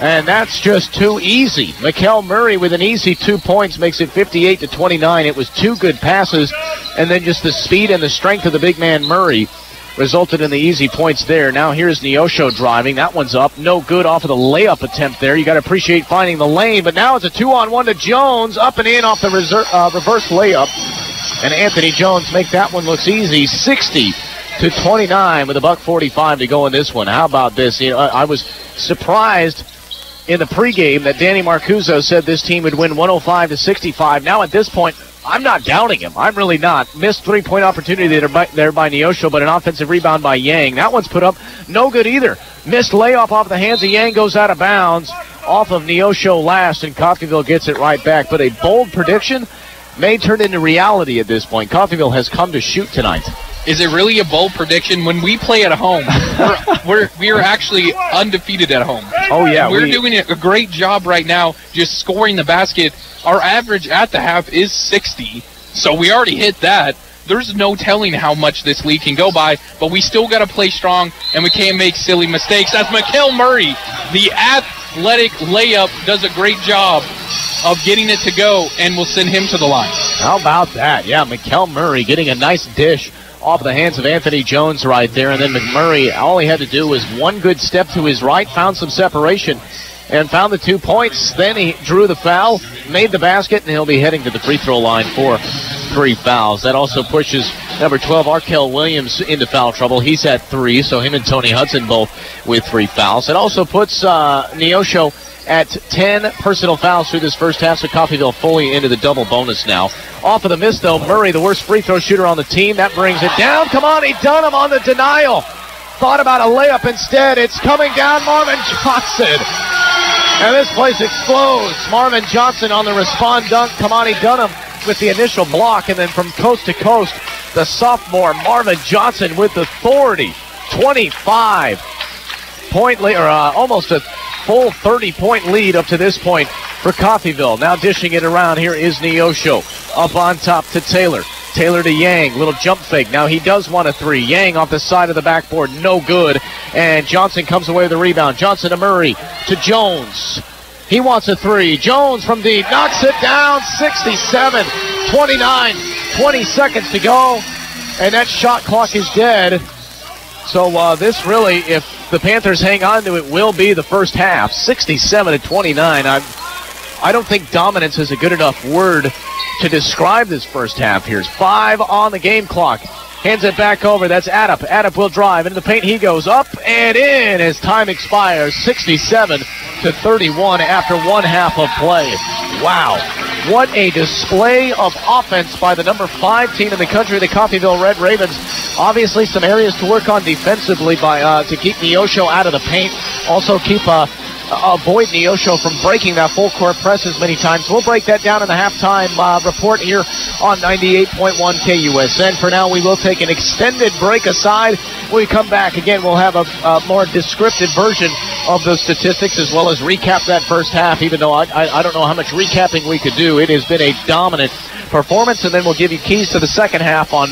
And that's just too easy. Mikel Murray with an easy 2 points makes it 58-29. It was 2 good passes, and then just the speed and the strength of the big man Murray resulted in the easy points there. Now here's Neosho driving. That one's up. No good off of the layup attempt there. You got to appreciate finding the lane, but now it's a 2-on-1 to Jones. Up and in off the reverse layup. And Anthony Jones make that one look easy. 60-29 with $1:45 to go in this one. How about this? You know, I was surprised in the pregame that Danny Marcuzzo said this team would win 105-65. Now at this point, I'm not doubting him. I'm really not. Missed three-point opportunity there by Neosho, but an offensive rebound by Yang. That one's put up. No good either. Missed layup off the hands of Yang, goes out of bounds off of Neosho last, and Coffeyville gets it right back. But a bold prediction may turn into reality at this point. Coffeyville has come to shoot tonight. Is it really a bold prediction? When we play at home, we're actually undefeated at home. Oh, yeah. We're doing a great job right now just scoring the basket. Our average at the half is 60, so we already hit that. There's no telling how much this league can go by, but we still got to play strong, and we can't make silly mistakes. That's Mikel Murray, the athletic layup, does a great job of getting it to go, and we'll send him to the line. How about that? Yeah, Mikel Murray getting a nice dish off the hands of Anthony Jones right there, and then McMurray, all he had to do was one good step to his right, found some separation, and found the 2 points. Then he drew the foul, made the basket, and he'll be heading to the free throw line for 3 fouls. That also pushes number 12, Arkel Williams, into foul trouble. He's at 3, so him and Tony Hudson both with 3 fouls. It also puts Neosho at 10 personal fouls through this first half, so Coffeyville fully into the double bonus now. Off of the miss, though, Murray, the worst free throw shooter on the team. That brings it down. Kamani Dunham on the denial. Thought about a layup instead. It's coming down, Marvin Johnson. And this place explodes. Marvin Johnson on the respond dunk. Kamani Dunham with the initial block, and then from coast to coast, the sophomore Marvin Johnson with authority. 25-point lead, or almost a full 30-point lead up to this point for Coffeyville. Now dishing it around, here is Neosho. Up on top to Taylor. Taylor to Yang, little jump fake. Now he does want a 3. Yang off the side of the backboard, no good. And Johnson comes away with the rebound. Johnson to Murray, to Jones. He wants a 3. Jones from deep, knocks it down, 67, 29, 20 seconds to go. And that shot clock is dead. So this really, if the Panthers hang on to it, will be the first half. 67-29. I don't think dominance is a good enough word to describe this first half. Here's 5 on the game clock. Hands it back over. That's Adup. Adup will drive into the paint. He goes up and in as time expires. 67-31 after 1 half of play. Wow. What a display of offense by the number 5 team in the country, the Coffeyville Red Ravens. Obviously some areas to work on defensively to keep Neosho out of the paint. Also keep avoid Neosho from breaking that full court press as many times. We'll break that down in the halftime report here on 98.1 KUSN. For now, we will take an extended break aside. When we come back, again, we'll have a more descriptive version of the statistics as well as recap that first half, even though I don't know how much recapping we could do. It has been a dominant performance, and then we'll give you keys to the second half on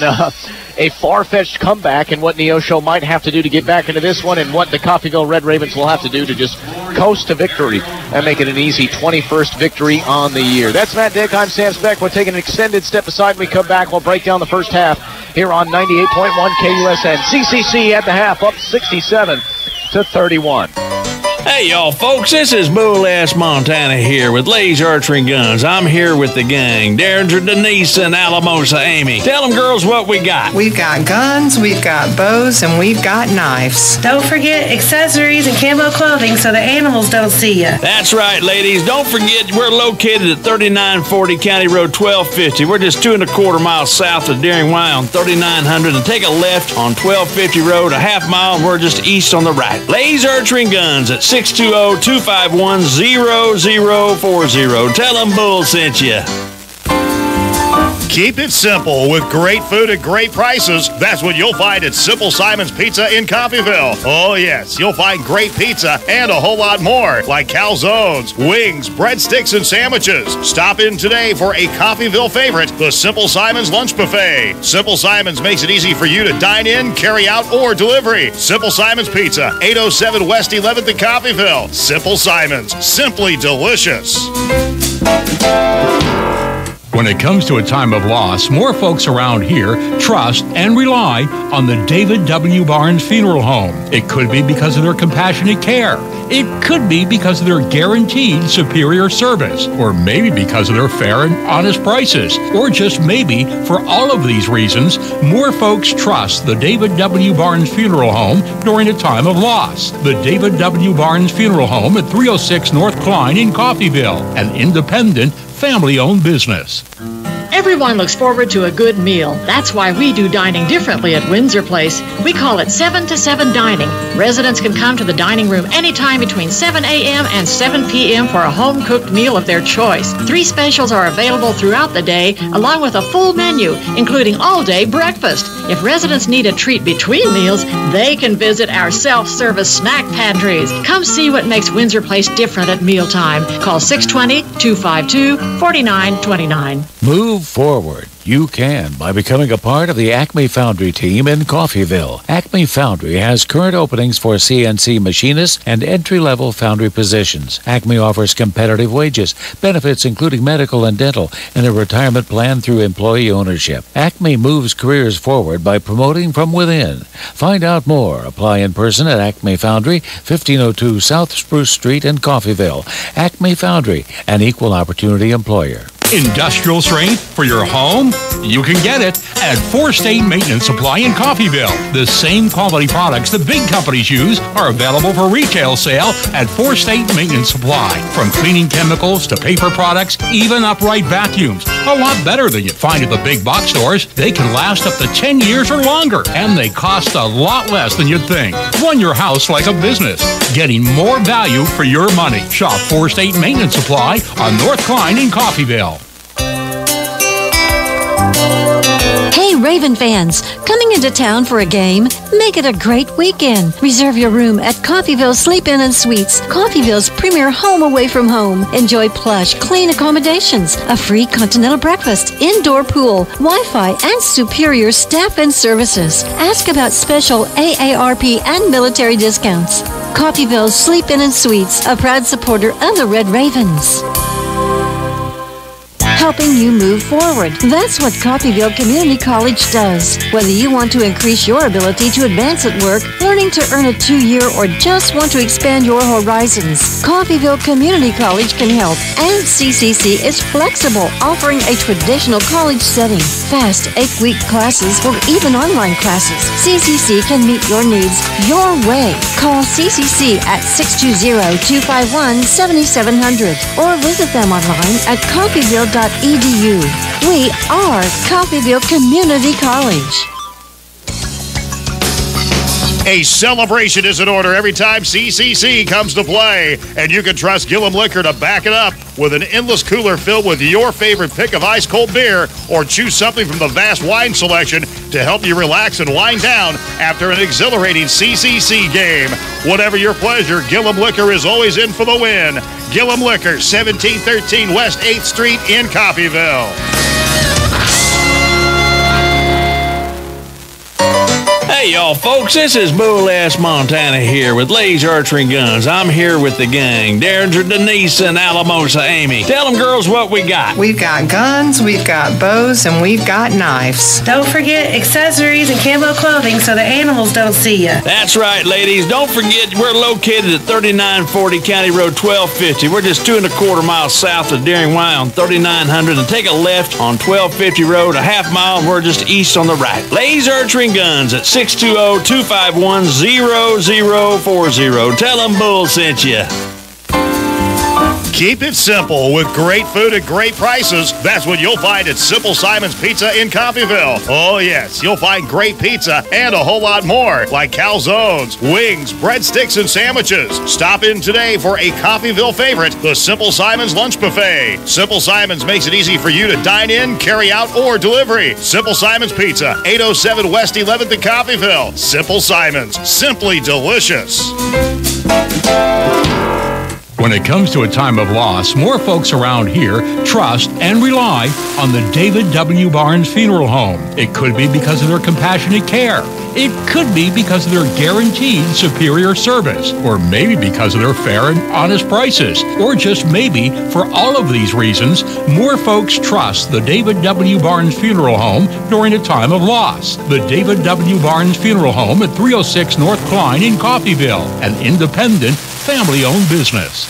a far-fetched comeback and what Neosho might have to do to get back into this one, and what the Coffeyville Red Ravens will have to do to just coast to victory and make it an easy 21st victory on the year. That's Matt Dick. I'm Sam Speck. We're taking an extended step aside. When we come back, we'll break down the first half here on 98.1 KUSN. CCC at the half, up 67-31. Hey, y'all, folks, this is Bull Ass Montana here with Lay's Archery Guns. I'm here with the gang, Derringer, Denise, and Alamosa Amy. Tell them girls what we got. We've got guns, we've got bows, and we've got knives. Don't forget accessories and camo clothing so the animals don't see you. That's right, ladies. Don't forget we're located at 3940 County Road 1250. We're just 2¼ miles south of Deering Y on 3900, and take a left on 1250 Road, a half mile, and we're just east on the right. Lay's Archery Guns at 620-251-0040. Tell them Bull sent you. Keep it simple with great food at great prices. That's what you'll find at Simple Simon's Pizza in Coffeyville. Oh, yes, you'll find great pizza and a whole lot more, like calzones, wings, breadsticks, and sandwiches. Stop in today for a Coffeyville favorite, the Simple Simon's Lunch Buffet. Simple Simon's makes it easy for you to dine in, carry out, or delivery. Simple Simon's Pizza, 807 West 11th in Coffeyville. Simple Simon's, simply delicious. When it comes to a time of loss, more folks around here trust and rely on the David W. Barnes Funeral Home. It could be because of their compassionate care. It could be because of their guaranteed superior service, or maybe because of their fair and honest prices, or just maybe for all of these reasons, more folks trust the David W. Barnes Funeral Home during a time of loss. The David W. Barnes Funeral Home at 306 North Klein in Coffeyville, an independent, family-owned business. Everyone looks forward to a good meal. That's why we do dining differently at Windsor Place. We call it 7 to 7 dining. Residents can come to the dining room anytime between 7 a.m. and 7 p.m. for a home-cooked meal of their choice. 3 specials are available throughout the day, along with a full menu, including all-day breakfast. If residents need a treat between meals, they can visit our self-service snack pantries. Come see what makes Windsor Place different at mealtime. Call 620-252-4929. Move forward. You can by becoming a part of the Acme Foundry team in Coffeyville. Acme Foundry has current openings for CNC machinists and entry-level foundry positions. Acme offers competitive wages, benefits including medical and dental, and a retirement plan through employee ownership. Acme moves careers forward by promoting from within. Find out more. Apply in person at Acme Foundry, 1502 South Spruce Street in Coffeyville. Acme Foundry, an equal opportunity employer. Industrial strength for your home? You can get it at 4 State Maintenance Supply in Coffeyville. The same quality products the big companies use are available for retail sale at 4 State Maintenance Supply. From cleaning chemicals to paper products, even upright vacuums. A lot better than you'd find at the big box stores. They can last up to 10 years or longer, and they cost a lot less than you'd think. Run your house like a business, getting more value for your money. Shop 4 State Maintenance Supply on North Klein in Coffeyville. Hey, Raven fans, coming into town for a game? Make it a great weekend. Reserve your room at Coffeyville Sleep-In and Suites, Coffeyville's premier home away from home. Enjoy plush, clean accommodations, a free continental breakfast, indoor pool, Wi-Fi, and superior staff and services. Ask about special AARP and military discounts. Coffeyville Sleep-In and Suites, a proud supporter of the Red Ravens. Helping you move forward. That's what Coffeyville Community College does. Whether you want to increase your ability to advance at work, learning to earn a 2-year, or just want to expand your horizons, Coffeyville Community College can help. And CCC is flexible, offering a traditional college setting. Fast 8-week classes or even online classes. CCC can meet your needs your way. Call CCC at 620-251-7700 or visit them online at coffeyville.edu. We are Coffeyville Community College. A celebration is in order every time CCC comes to play, and you can trust Gillum Liquor to back it up with an endless cooler filled with your favorite pick of ice-cold beer, or choose something from the vast wine selection to help you relax and wind down after an exhilarating CCC game. Whatever your pleasure, Gillum Liquor is always in for the win. Gillum Liquor, 1713 West 8th Street in Coffeyville. Hey, y'all folks, this is Bull-Ass Montana here with Lay's Archery Guns. I'm here with the gang, Derringer, Denise, and Alamosa Amy. Tell them girls what we got. We've got guns, we've got bows, and we've got knives. Don't forget accessories and camo clothing so the animals don't see you. That's right, ladies. Don't forget we're located at 3940 County Road 1250. We're just 2¼ miles south of Deering Y on 3900, and take a left on 1250 Road, a half mile, and we're just east on the right. Lay's Archery Guns at 620-251-0040. Tell them Bull sent you. Keep it simple with great food at great prices. That's what you'll find at Simple Simon's Pizza in Coffeyville. Oh, yes, you'll find great pizza and a whole lot more, like calzones, wings, breadsticks, and sandwiches. Stop in today for a Coffeyville favorite, the Simple Simon's Lunch Buffet. Simple Simon's makes it easy for you to dine in, carry out, or delivery. Simple Simon's Pizza, 807 West 11th in Coffeyville. Simple Simon's, simply delicious. When it comes to a time of loss, more folks around here trust and rely on the David W. Barnes Funeral Home. It could be because of their compassionate care. It could be because of their guaranteed superior service, or maybe because of their fair and honest prices, or just maybe for all of these reasons, more folks trust the David W. Barnes Funeral Home during a time of loss. The David W. Barnes Funeral Home at 306 North Klein in Coffeyville, an independent, family-owned business.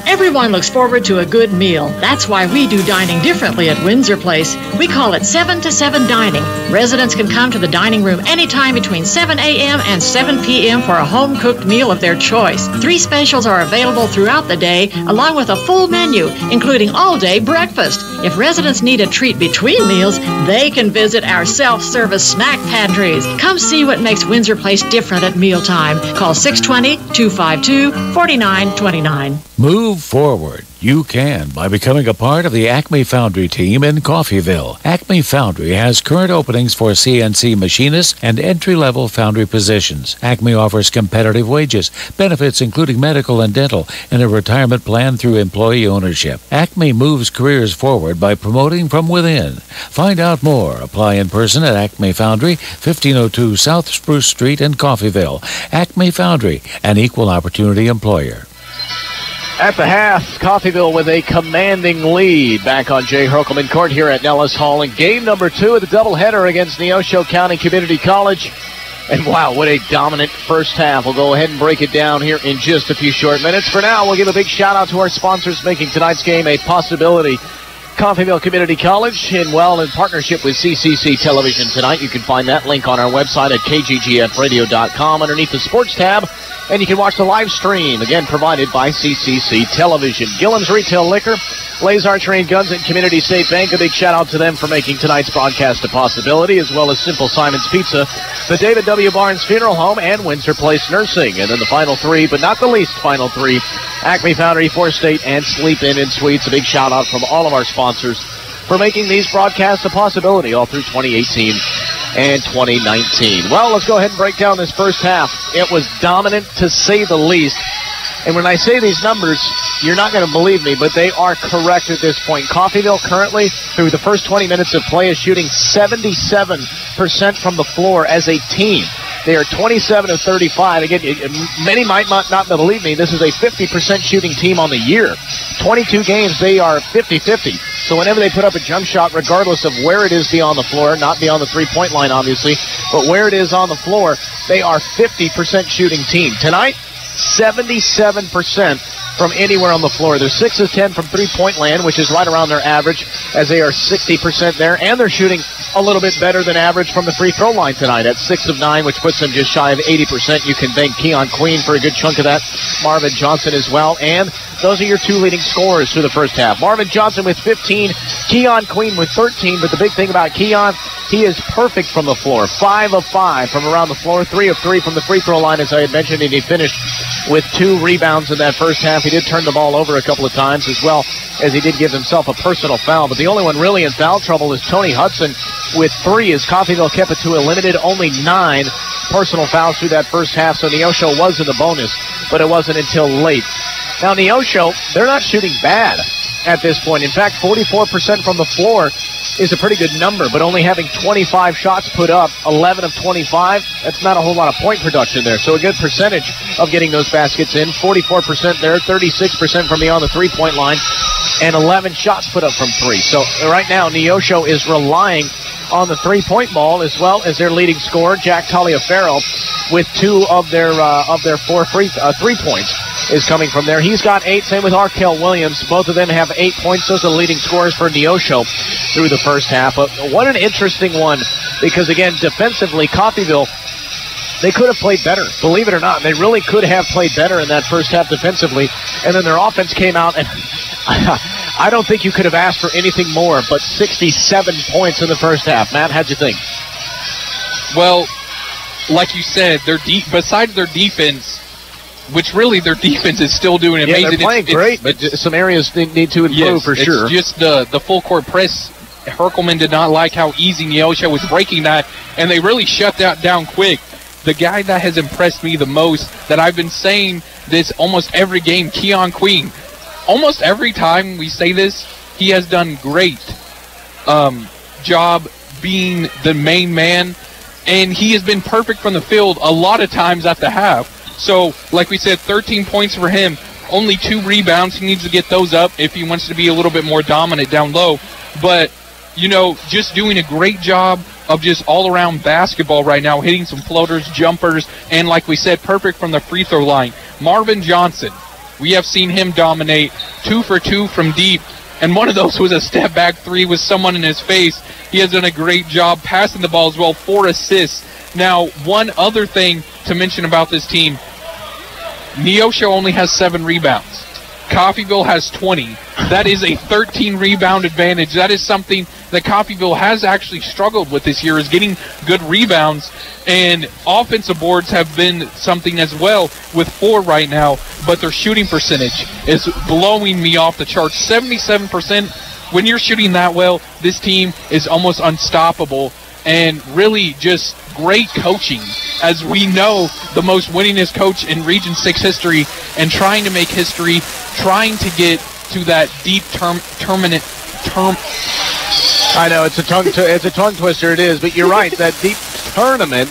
Everyone looks forward to a good meal. That's why we do dining differently at Windsor Place. We call it 7 to 7 dining. Residents can come to the dining room anytime between 7 a.m. and 7 p.m. for a home-cooked meal of their choice. 3 specials are available throughout the day, along with a full menu, including all-day breakfast. If residents need a treat between meals, they can visit our self-service snack pantries. Come see what makes Windsor Place different at mealtime. Call 620-252-4929. Move forward. You can by becoming a part of the Acme Foundry team in Coffeyville. Acme Foundry has current openings for CNC machinists and entry-level foundry positions. Acme offers competitive wages, benefits including medical and dental, and a retirement plan through employee ownership. Acme moves careers forward by promoting from within. Find out more. Apply in person at Acme Foundry, 1502 South Spruce Street in Coffeyville. Acme Foundry, an equal opportunity employer. At the half, Coffeyville with a commanding lead back on J. Herkelman Court here at Nellis Hall in game number 2 of the doubleheader against Neosho County Community College. And wow, what a dominant first half. We'll go ahead and break it down here in just a few short minutes. For now, we'll give a big shout out to our sponsors making tonight's game a possibility. Coffeyville Community College in partnership with CCC Television tonight. You can find that link on our website at kggfradio.com underneath the sports tab. And you can watch the live stream, again, provided by CCC Television. Gilliam's Retail Liquor, Blaze Archery and Guns at Community State Bank. A big shout-out to them for making tonight's broadcast a possibility, as well as Simple Simon's Pizza, the David W. Barnes Funeral Home, and Windsor Place Nursing. And then the final 3, but not the least final 3, Acme Foundry, Fourth State, and Sleep Inn and Suites. A big shout-out from all of our sponsors for making these broadcasts a possibility all through 2018 and 2019. Well, let's go ahead and break down this first half. It was dominant, to say the least. And when I say these numbers, you're not going to believe me, but they are correct at this point. Coffeyville currently, through the first 20 minutes of play, is shooting 77% from the floor as a team. They are 27 of 35. Again, many might not believe me. This is a 50% shooting team on the year. 22 games, they are 50-50. So whenever they put up a jump shot, regardless of where it is beyond the floor, not beyond the three-point line, obviously, but where it is on the floor, they are 50% shooting team. Tonight, 77% from anywhere on the floor. They're 6 of 10 from three-point land, which is right around their average, as they are 60% there, and they're shooting a little bit better than average from the free throw line tonight at 6 of 9, which puts them just shy of 80%. You can thank Keon Queen for a good chunk of that, Marvin Johnson as well, and those are your 2 leading scorers through the first half. Marvin Johnson with 15, Keon Queen with 13, but the big thing about Keon, he is perfect from the floor. 5 of 5 from around the floor, 3 of 3 from the free throw line, as I had mentioned, and he finished with 2 rebounds in that first half. He did turn the ball over a couple of times, as well as he did give himself a personal foul. But the only one really in foul trouble is Tony Hudson with 3, as Coffeyville kept it to a limited only 9 personal fouls through that first half. So Neosho was in the bonus, but it wasn't until late. Now Neosho, they're not shooting bad at this point. In fact, 44% from the floor is a pretty good number, but only having 25 shots put up, 11 of 25, that's not a whole lot of point production there. So a good percentage of getting those baskets in. 44% there, 36% from beyond the three-point line, and 11 shots put up from 3. So right now, Neosho is relying on the three-point ball, as well as their leading scorer, Jack Taliaferro, with 2 of their 4 3 points is coming from there. He's got 8, same with Arkel Williams. Both of them have 8 points. Those are the leading scorers for Neosho through the first half. But what an interesting one, because again, defensively, Coffeyville, they could have played better. Believe it or not, they really could have played better in that first half defensively. And then their offense came out, and I don't think you could have asked for anything more but 67 points in the first half. Matt, how'd you think? Well, like you said, besides their defense, which really their defense is still doing amazing. Yeah, they're playing great, but some areas need to improve for sure. It's just the full court press. Herkelman did not like how easy Neosho was breaking that, and they really shut that down quick. The guy that has impressed me the most, that I've been saying this almost every game, Keon Queen. Almost every time we say this, he has done great job being the main man, and he has been perfect from the field a lot of times at the half. So, like we said, 13 points for him, only 2 rebounds. He needs to get those up if he wants to be a little bit more dominant down low. But, just doing a great job of just all-around basketball right now, hitting some floaters, jumpers, and like we said, perfect from the free throw line. Marvin Johnson, We have seen him dominate 2 for 2 from deep, and one of those was a step-back 3 with someone in his face. He has done a great job passing the ball as well, 4 assists. Now, one other thing to mention about this team, Neosho only has 7 rebounds. Coffeyville has 20. That is a 13 rebound advantage. That is something that Coffeyville has actually struggled with this year, is getting good rebounds, and offensive boards have been something as well with 4 right now, but their shooting percentage is blowing me off the charts. 77%. When you're shooting that well, this team is almost unstoppable, and really just great coaching. As we know, the most winningest coach in Region 6 history, and trying to make history, trying to get to that deep tournament. I know it's a tongue twister. It is, but you're right. That deep tournament,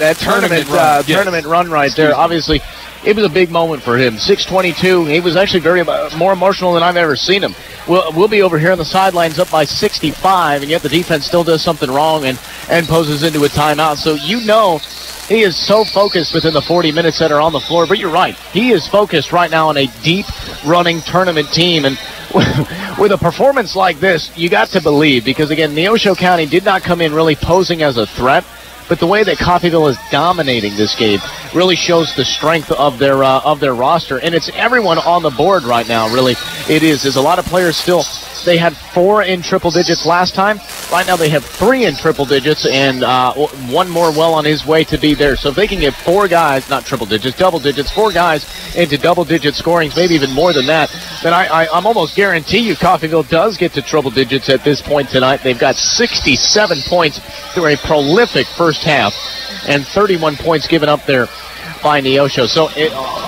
tournament run right there. Obviously, it was a big moment for him. 6:22. He was actually very more emotional than I've ever seen him. We'll be over here on the sidelines up by 65, and yet the defense still does something wrong and poses into a timeout. So you know he is so focused within the 40 minutes that are on the floor. But you're right. He is focused right now on a deep running tournament team. And with a performance like this, you got to believe, because, again, Neosho County did not come in really posing as a threat. But the way that Coffeyville is dominating this game really shows the strength of their roster. And it's everyone on the board right now, really. It is. There's a lot of players still. They had 4 in triple digits last time. Right now they have 3 in triple digits, and one more well on his way to be there. So if they can get 4 guys, not triple digits, double digits, 4 guys into double-digit scorings, maybe even more than that, then I'm almost guarantee you Coffeyville does get to triple digits at this point tonight. They've got 67 points through a prolific first half, and 31 points given up there by Neosho. So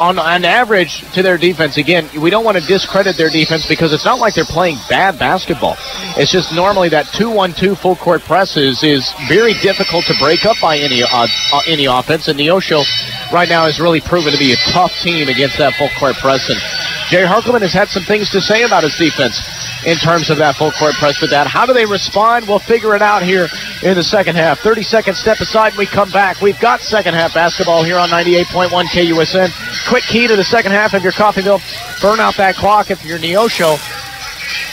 on average to their defense, again, we don't want to discredit their defense, because it's not like they're playing bad basketball. It's just normally that 2-1-2 full court press is very difficult to break up by any offense, and Neosho right now has really proven to be a tough team against that full court press. And Jay Harkelman has had some things to say about his defense in terms of that full court press with that. How do they respond? We'll figure it out here in the second half. 30 seconds step aside and we come back. We've got second half basketball here on 98.1 KUSN. Quick key to the second half of your Coffeyville. Burn out that clock if you're Neosho.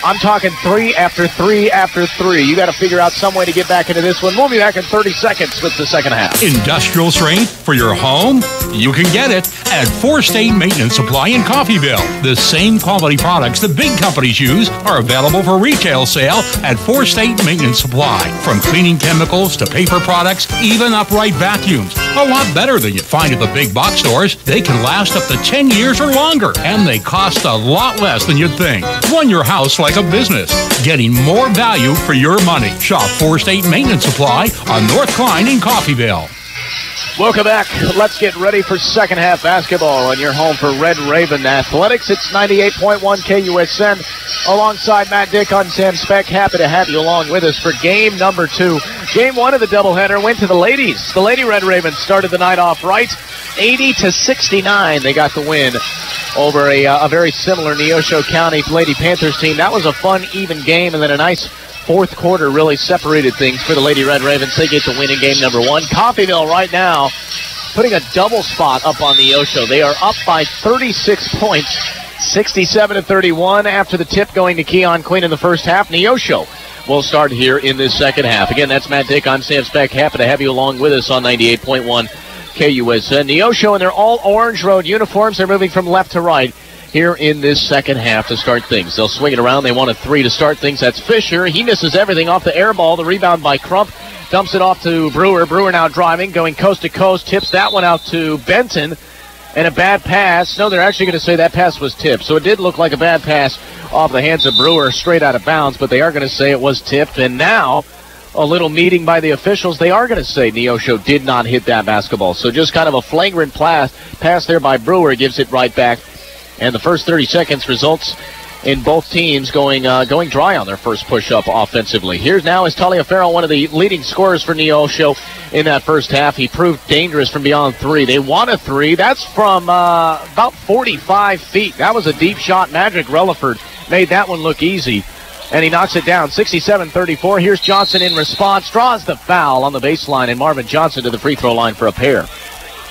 I'm talking 3 after 3 after 3. You got to figure out some way to get back into this one. We'll be back in 30 seconds with the second half. Industrial strength for your home? You can get it at 4 State Maintenance Supply in Coffeyville. The same quality products the big companies use are available for retail sale at 4 State Maintenance Supply. From cleaning chemicals to paper products, even upright vacuums. A lot better than you find at the big box stores. They can last up to 10 years or longer, and they cost a lot less than you'd think. Run your house like a business, getting more value for your money. Shop 4 State Maintenance Supply on North Klein in Coffeyville. Welcome back. Let's get ready for second half basketball on your home for Red Raven Athletics. It's 98.1 KUSN alongside Matt Dick on Sam Speck. Happy to have you along with us for game number 2. Game 1 of the doubleheader went to the ladies. The Lady Red Ravens started the night off right. 80-69. They got the win over a very similar Neosho County Lady Panthers team. That was a fun, even game, and then a nice fourth quarter really separated things for the Lady Red Ravens. They get to win in game number 1. Coffeyville right now putting a double spot up on Neosho. They are up by 36 points, 67-31 after the tip going to Keon Queen in the first half. Neosho will start here in this second half. Again, that's Matt Dick. I'm Sam Speck. Happy to have you along with us on 98.1 KUSN. Neosho in their all orange road uniforms. They're moving from left to right here in this second half to start things. They'll swing it around. They want a 3 to start things. That's Fisher. He misses everything off the air ball. The rebound by Crump. Dumps it off to Brewer. Brewer now driving, going coast to coast. Tips that one out to Benton. And a bad pass. No, they're actually going to say that pass was tipped. So it did look like a bad pass off the hands of Brewer straight out of bounds, but they are going to say it was tipped. And now a little meeting by the officials. They are going to say Neosho did not hit that basketball. So just kind of a flagrant pass there by Brewer gives it right back. And the first 30 seconds results in both teams going dry on their first push-up offensively. Here's now is Taliaferro, one of the leading scorers for Neosho in that first half. He proved dangerous from beyond 3. They want a 3. That's from about 45 feet. That was a deep shot. Magic Relaford made that one look easy, and he knocks it down. 67-34. Here's Johnson in response. Draws the foul on the baseline, and Marvin Johnson to the free throw line for a pair.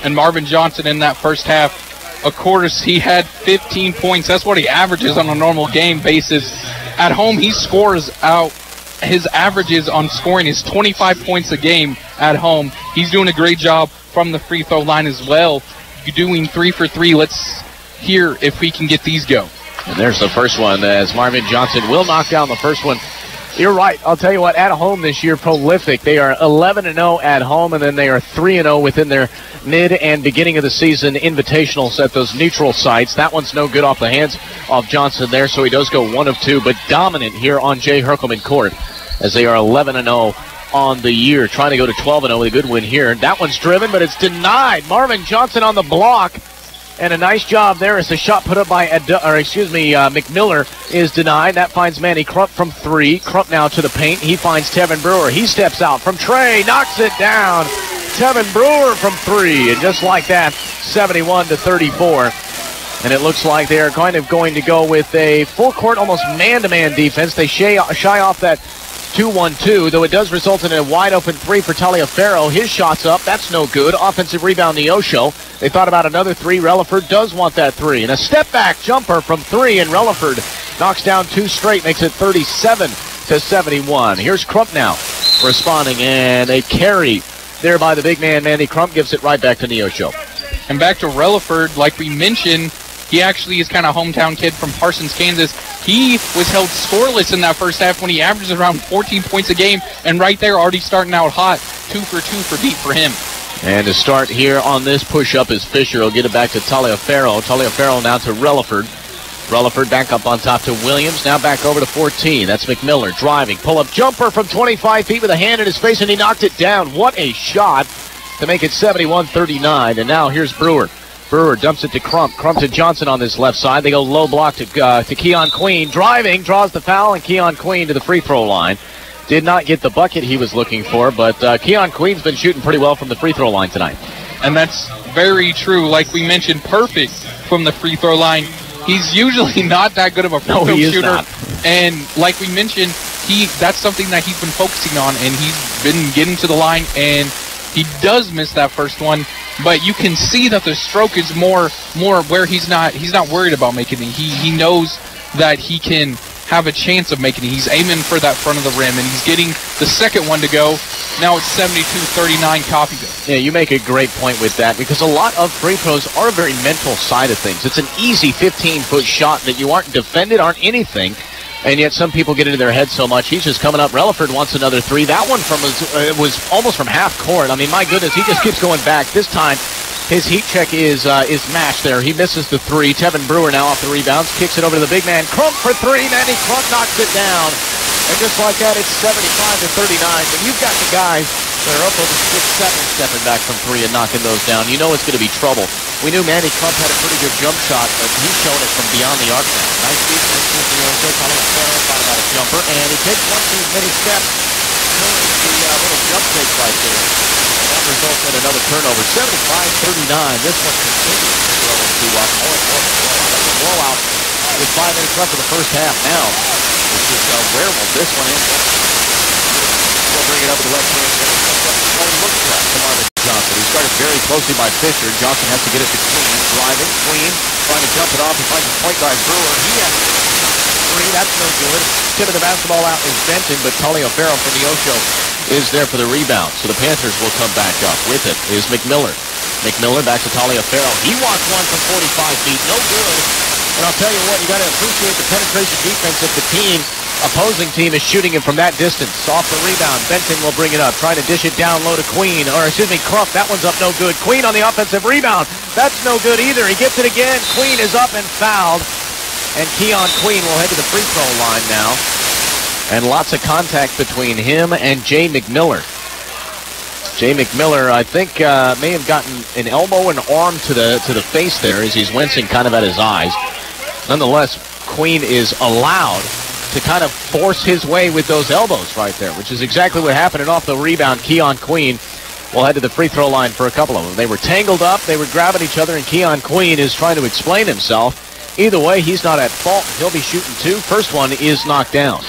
And Marvin Johnson in that first half, Of course, he had 15 points. That's what he averages on a normal game basis. At home, he scores out. His averages on scoring is 25 points a game at home. He's doing a great job from the free throw line as well. Doing 3 for 3. Let's hear if we can get these go. And there's the first one as Marvin Johnson will knock down the first one. You're right. I'll tell you what, at home this year, prolific. They are 11-0 at home, and then they are 3-0 within their mid and beginning of the season invitationals at those neutral sites. That one's no good off the hands of Johnson there, so he does go 1 of 2, but dominant here on Jay Herkelman court as they are 11-0 on the year, trying to go to 12-0 with a good win here. That one's driven, but it's denied. Marvin Johnson on the block. And a nice job there as the shot put up by, McMiller is denied. That finds Manny Crump from 3. Crump now to the paint. He finds Tevin Brewer. He steps out from Trey, knocks it down. Tevin Brewer from 3. And just like that, 71-34. And it looks like they're kind of going to go with a full court, almost man-to-man defense. They shy off that 2-1-2, though it does result in a wide-open 3 for Taliaferro. His shot's up. That's no good. Offensive rebound, Neosho. They thought about another 3. Relaford does want that 3. And a step-back jumper from 3, and Relaford knocks down 2 straight, makes it 37-71. Here's Crump now responding, and a carry there by the big man, Manny Crump, gives it right back to Neosho. And back to Relaford, like we mentioned, he actually is kind of a hometown kid from Parsons, Kansas. He was held scoreless in that first half when he averages around 14 points a game, and right there already starting out hot. 2 for 2 for deep for him. And to start here on this push-up is Fisher. He'll get it back to Taliaferro. Taliaferro now to Relaford. Relaford back up on top to Williams. Now back over to 14. That's McMiller driving. Pull-up jumper from 25 feet with a hand in his face, and he knocked it down. What a shot to make it 71-39. And now here's Brewer. Brewer dumps it to Crump. Crump to Johnson on this left side. They go low block to Keon Queen. Driving, draws the foul, and Keon Queen to the free throw line. Did not get the bucket he was looking for, but Keon Queen's been shooting pretty well from the free throw line tonight. And that's very true. Like we mentioned, perfect from the free throw line. He's usually not that good of a free throw shooter. Not. And like we mentioned, that's something that he's been focusing on, and he's been getting to the line, and he does miss that first one. But you can see that the stroke is more where he's not worried about making it. He knows that he can have a chance of making it. He's aiming for that front of the rim, and he's getting the second one to go. Now it's 72-39 Coffeyville. Yeah, you make a great point with that, because a lot of free throws are a very mental side of things. It's an easy 15-foot shot that you aren't defended, aren't anything, and yet some people get into their head so much. He's just coming up. Relaford wants another 3. That one was almost from half court. I mean, my goodness, he just keeps going back. This time, his heat check is matched there. He misses the 3. Tevin Brewer now off the rebounds, kicks it over to the big man. Crump for 3. Manny Crump knocks it down. And just like that, it's 75-39. When you've got the guys that are up over 6-7 stepping back from 3 and knocking those down, you know it's going to be trouble. We knew Manny Crump had a pretty good jump shot, but he's showing it from beyond the arc now. Nice defense from Neosho. Thought about a jumper, and he takes one too many steps. Showing the little jump fake right there. And that results in another turnover. 75-39. This one continues to grow into more and more of a blowout with 5 minutes left of the first half now. It's just where will this one end? We'll bring it up with the left hand. Look at Marvin Johnson. He started very closely by Fisher. Johnson has to get it to Queen. Driving. Queen trying to jump it off. He finds his point guard Brewer. He has 3. That's no good. Tipping the basketball out is Benton, but Taliaferro from Neosho is there for the rebound. So the Panthers will come back up. With it is McMiller. McMiller back to Taliaferro. He wants one from 45 feet. No good. And I'll tell you what, you got to appreciate the penetration defense if the opposing team is shooting it from that distance. Off the rebound, Benton will bring it up, trying to dish it down low to Queen, Crump. That one's up no good. Queen on the offensive rebound. That's no good either. He gets it again. Queen is up and fouled. And Keon Queen will head to the free throw line now. And lots of contact between him and Jay McMiller. Jay McMiller, I think, may have gotten an elbow and arm to the face there as he's wincing kind of at his eyes. Nonetheless, Queen is allowed to kind of force his way with those elbows right there, which is exactly what happened. And off the rebound, Keon Queen will head to the free throw line for a couple of them. They were tangled up, they were grabbing each other, and Keon Queen is trying to explain himself. Either way, he's not at fault. He'll be shooting 2. First one is knocked down.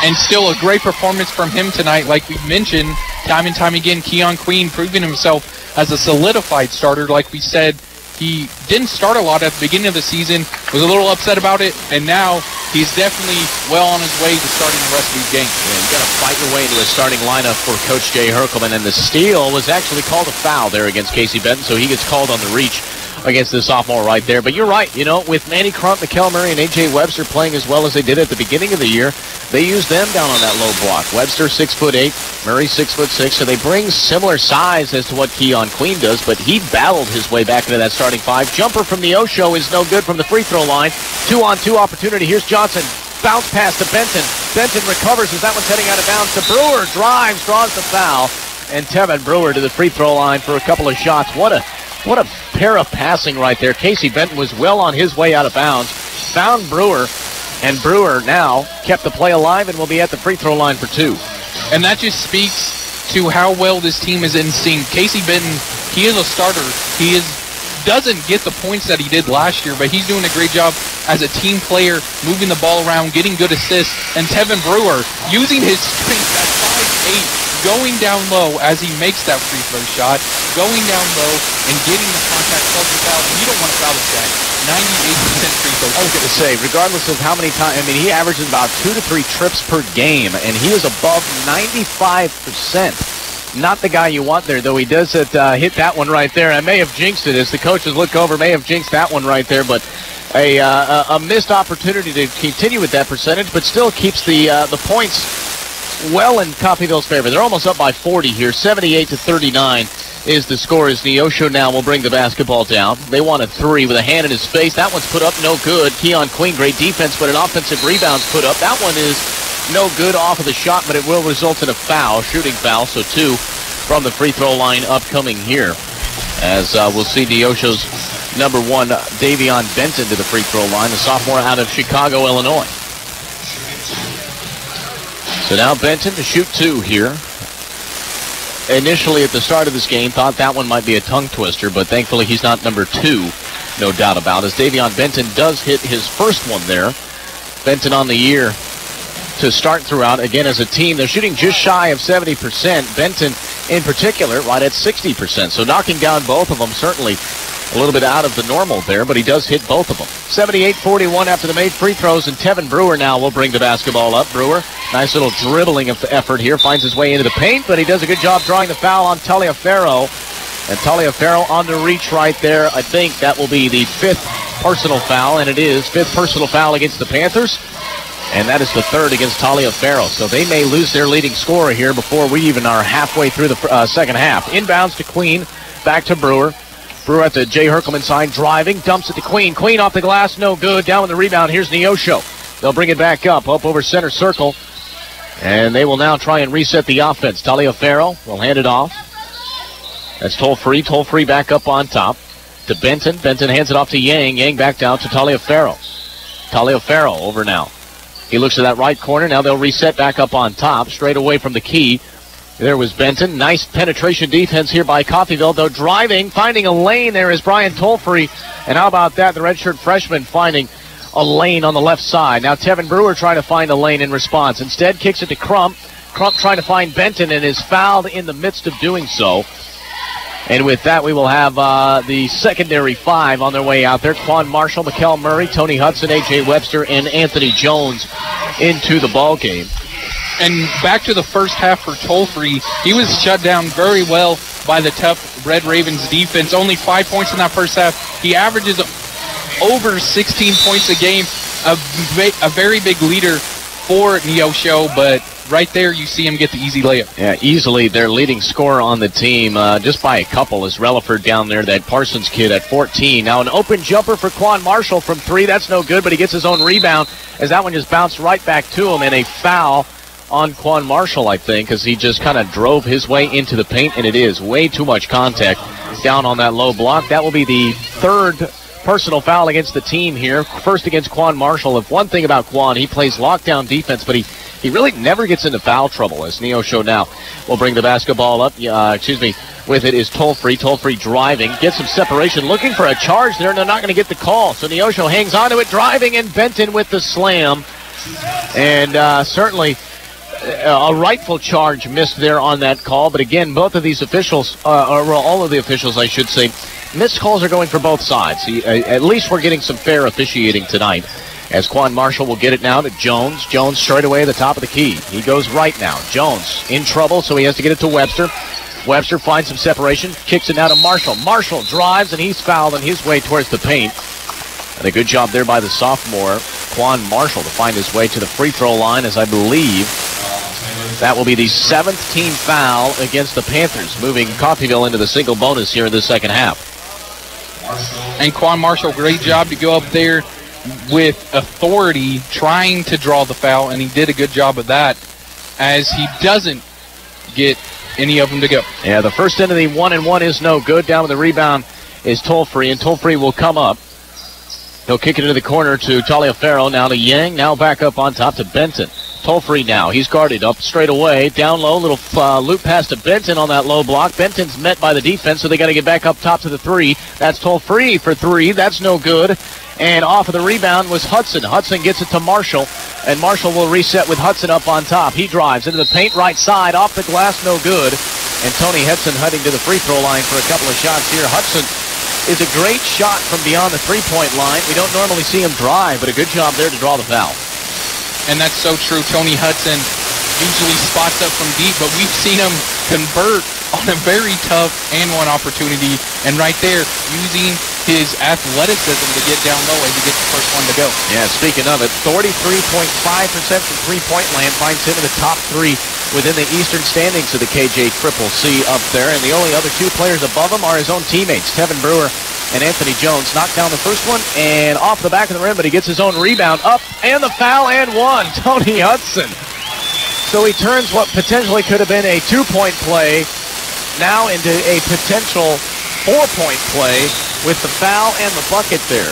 And still a great performance from him tonight. Like we mentioned, time and time again, Keon Queen proving himself as a solidified starter. Like we said, He didn't start a lot at the beginning of the season, was a little upset about it, and now he's definitely well on his way to starting the rest of these games. Yeah, you got to fight your way into a starting lineup for Coach Jay Herkelman, and the steal was actually called a foul there against Casey Benton, so he gets called on the reach against the sophomore right there. But you're right, with Manny Crump, Mikkel Murray, and A.J. Webster playing as well as they did at the beginning of the year, they used them down on that low block. Webster 6'8", Murray 6'6", so they bring similar size as to what Keon Queen does, but he battled his way back into that starting five. Jumper from Neosho is no good from the free throw line. 2-on-2 opportunity. Here's Johnson. Bounce pass to Benton. Benton recovers as that one's heading out of bounds to Brewer. Drives, draws the foul, and Tevin Brewer to the free throw line for a couple of shots. What a pair of passing right there. Casey Benton was well on his way out of bounds. Found Brewer, and Brewer now kept the play alive and will be at the free throw line for 2. And that just speaks to how well this team is in sync. Casey Benton, he is a starter. He doesn't get the points that he did last year, but he's doing a great job as a team player, moving the ball around, getting good assists. And Tevin Brewer, using his strength at 5'8", going down low as he makes that free throw shot, going down low and getting the contact plus the foul. You don't want to foul this guy. 98% free throw. I was going to say, regardless of how many times, he averages about 2 to 3 trips per game, and he is above 95%. Not the guy you want there, though. He does hit that one right there. I may have jinxed it as the coaches look over, may have jinxed that one right there, but a missed opportunity to continue with that percentage, but still keeps the points well in Coffeyville's favor. They're almost up by 40 here. 78-39 is the score as Neosho now will bring the basketball down. They want a 3 with a hand in his face. That one's put up, no good. Keon Queen, great defense, but an offensive rebound's put up. That one is no good off of the shot, but it will result in a foul, shooting foul, so 2 from the free throw line upcoming here. As we'll see Neosho's number 1, Davion Benton, to the free throw line, the sophomore out of Chicago, Illinois. So now Benton to shoot 2 here. Initially at the start of this game, thought that one might be a tongue twister, but thankfully he's not number 2, no doubt about it, as Davion Benton does hit his first one there. Benton on the year to start throughout. Again, as a team, they're shooting just shy of 70%. Benton in particular right at 60%. So knocking down both of them, certainly a little bit out of the normal there, but he does hit both of them. 78-41 after the made free throws, and Tevin Brewer now will bring the basketball up. Brewer, nice little dribbling effort here, finds his way into the paint, but he does a good job drawing the foul on Taliaferro. And Taliaferro on the reach right there. I think that will be the 5th personal foul, and it is 5th personal foul against the Panthers. And that is the 3rd against Taliaferro. So they may lose their leading scorer here before we even are halfway through the second half. Inbounds to Queen, back to Brewer. Brewer at the Jay Herkelman side, driving, dumps it to Queen. Queen off the glass, no good. Down with the rebound, here's Neosho. They'll bring it back up over center circle. And they will now try and reset the offense. Taliaferro will hand it off. That's Toll-Free back up on top to Benton. Benton hands it off to Yang. Yang back down to Taliaferro. Taliaferro over now. He looks to that right corner. Now they'll reset back up on top, straight away from the key. There was Benton. Nice penetration defense here by Coffeyville, though driving, finding a lane there is Brian Toll-Free. And how about that, the redshirt freshman finding a lane on the left side. Now Tevin Brewer trying to find a lane in response. Instead, kicks it to Crump. Crump trying to find Benton and is fouled in the midst of doing so. And with that, we will have the secondary 5 on their way out there. Quan Marshall, Mikkel Murray, Tony Hudson, A.J. Webster, and Anthony Jones into the ball game. And back to the first half for Toll-Free, he was shut down very well by the tough Red Ravens defense. Only 5 points in that first half. He averages over 16 points a game, a very big leader for Neosho, but right there you see him get the easy layup. Yeah, easily their leading scorer on the team, just by a couple, is Relaford down there, that Parsons kid at 14. Now an open jumper for Quan Marshall from 3. That's no good, but he gets his own rebound as that one just bounced right back to him, and a foul on Quan Marshall, I think, as he just kind of drove his way into the paint, and it is way too much contact down on that low block. That will be the 3rd personal foul against the team here. First against Quan Marshall. If one thing about Quan, he plays lockdown defense, but he really never gets into foul trouble, as Neosho now will bring the basketball up. With it is Toll-Free. Toll-Free driving, gets some separation, looking for a charge there, and they're not going to get the call. So Neosho hangs on to it, driving, and Benton with the slam. And certainly a rightful charge missed there on that call. But again, both of these officials, or all of the officials, I should say, missed calls are going for both sides. At least we're getting some fair officiating tonight. As Quan Marshall will get it now to Jones. Jones straight away at the top of the key. He goes right now. Jones in trouble, so he has to get it to Webster. Webster finds some separation, kicks it now to Marshall. Marshall drives, and he's fouled on his way towards the paint. And a good job there by the sophomore, Quan Marshall, to find his way to the free throw line, as I believe that will be the 7th team foul against the Panthers, moving Coffeyville into the single bonus here in the second half. And Quan Marshall, great job to go up there with authority, trying to draw the foul, and he did a good job of that, as he doesn't get any of them to go. Yeah, the first end of the 1-and-1 is no good. Down with the rebound is Toll-Free, and Toll-Free will come up. He'll kick it into the corner to Taliaferro, now to Yang, now back up on top to Benton. Toll-Free now, he's guarded up straight away, down low, little loop pass to Benton on that low block. Benton's met by the defense, so they got to get back up top to the three. That's Toll-Free for three, that's no good. And off of the rebound was Hudson. Hudson gets it to Marshall, and Marshall will reset with Hudson up on top. He drives into the paint right side, off the glass, no good. And Tony Hudson heading to the free throw line for a couple of shots here. Hudson is a great shot from beyond the three-point line. We don't normally see him drive, but a good job there to draw the foul. And that's so true. Tony Hudson usually spots up from deep, but we've seen him convert on a very tough and one opportunity. And right there, using his athleticism to get down low and to get the first one to go. Yeah, speaking of it, 43.5% from three-point land finds him in the top three within the eastern standings of the KJ Triple C up there. And the only other two players above him are his own teammates, Tevin Brewer and Anthony Jones. Knocked down the first one and off the back of the rim, but he gets his own rebound up, and the foul, and one. Tony Hudson. So he turns what potentially could have been a two-point play now into a potential four-point play with the foul and the bucket there.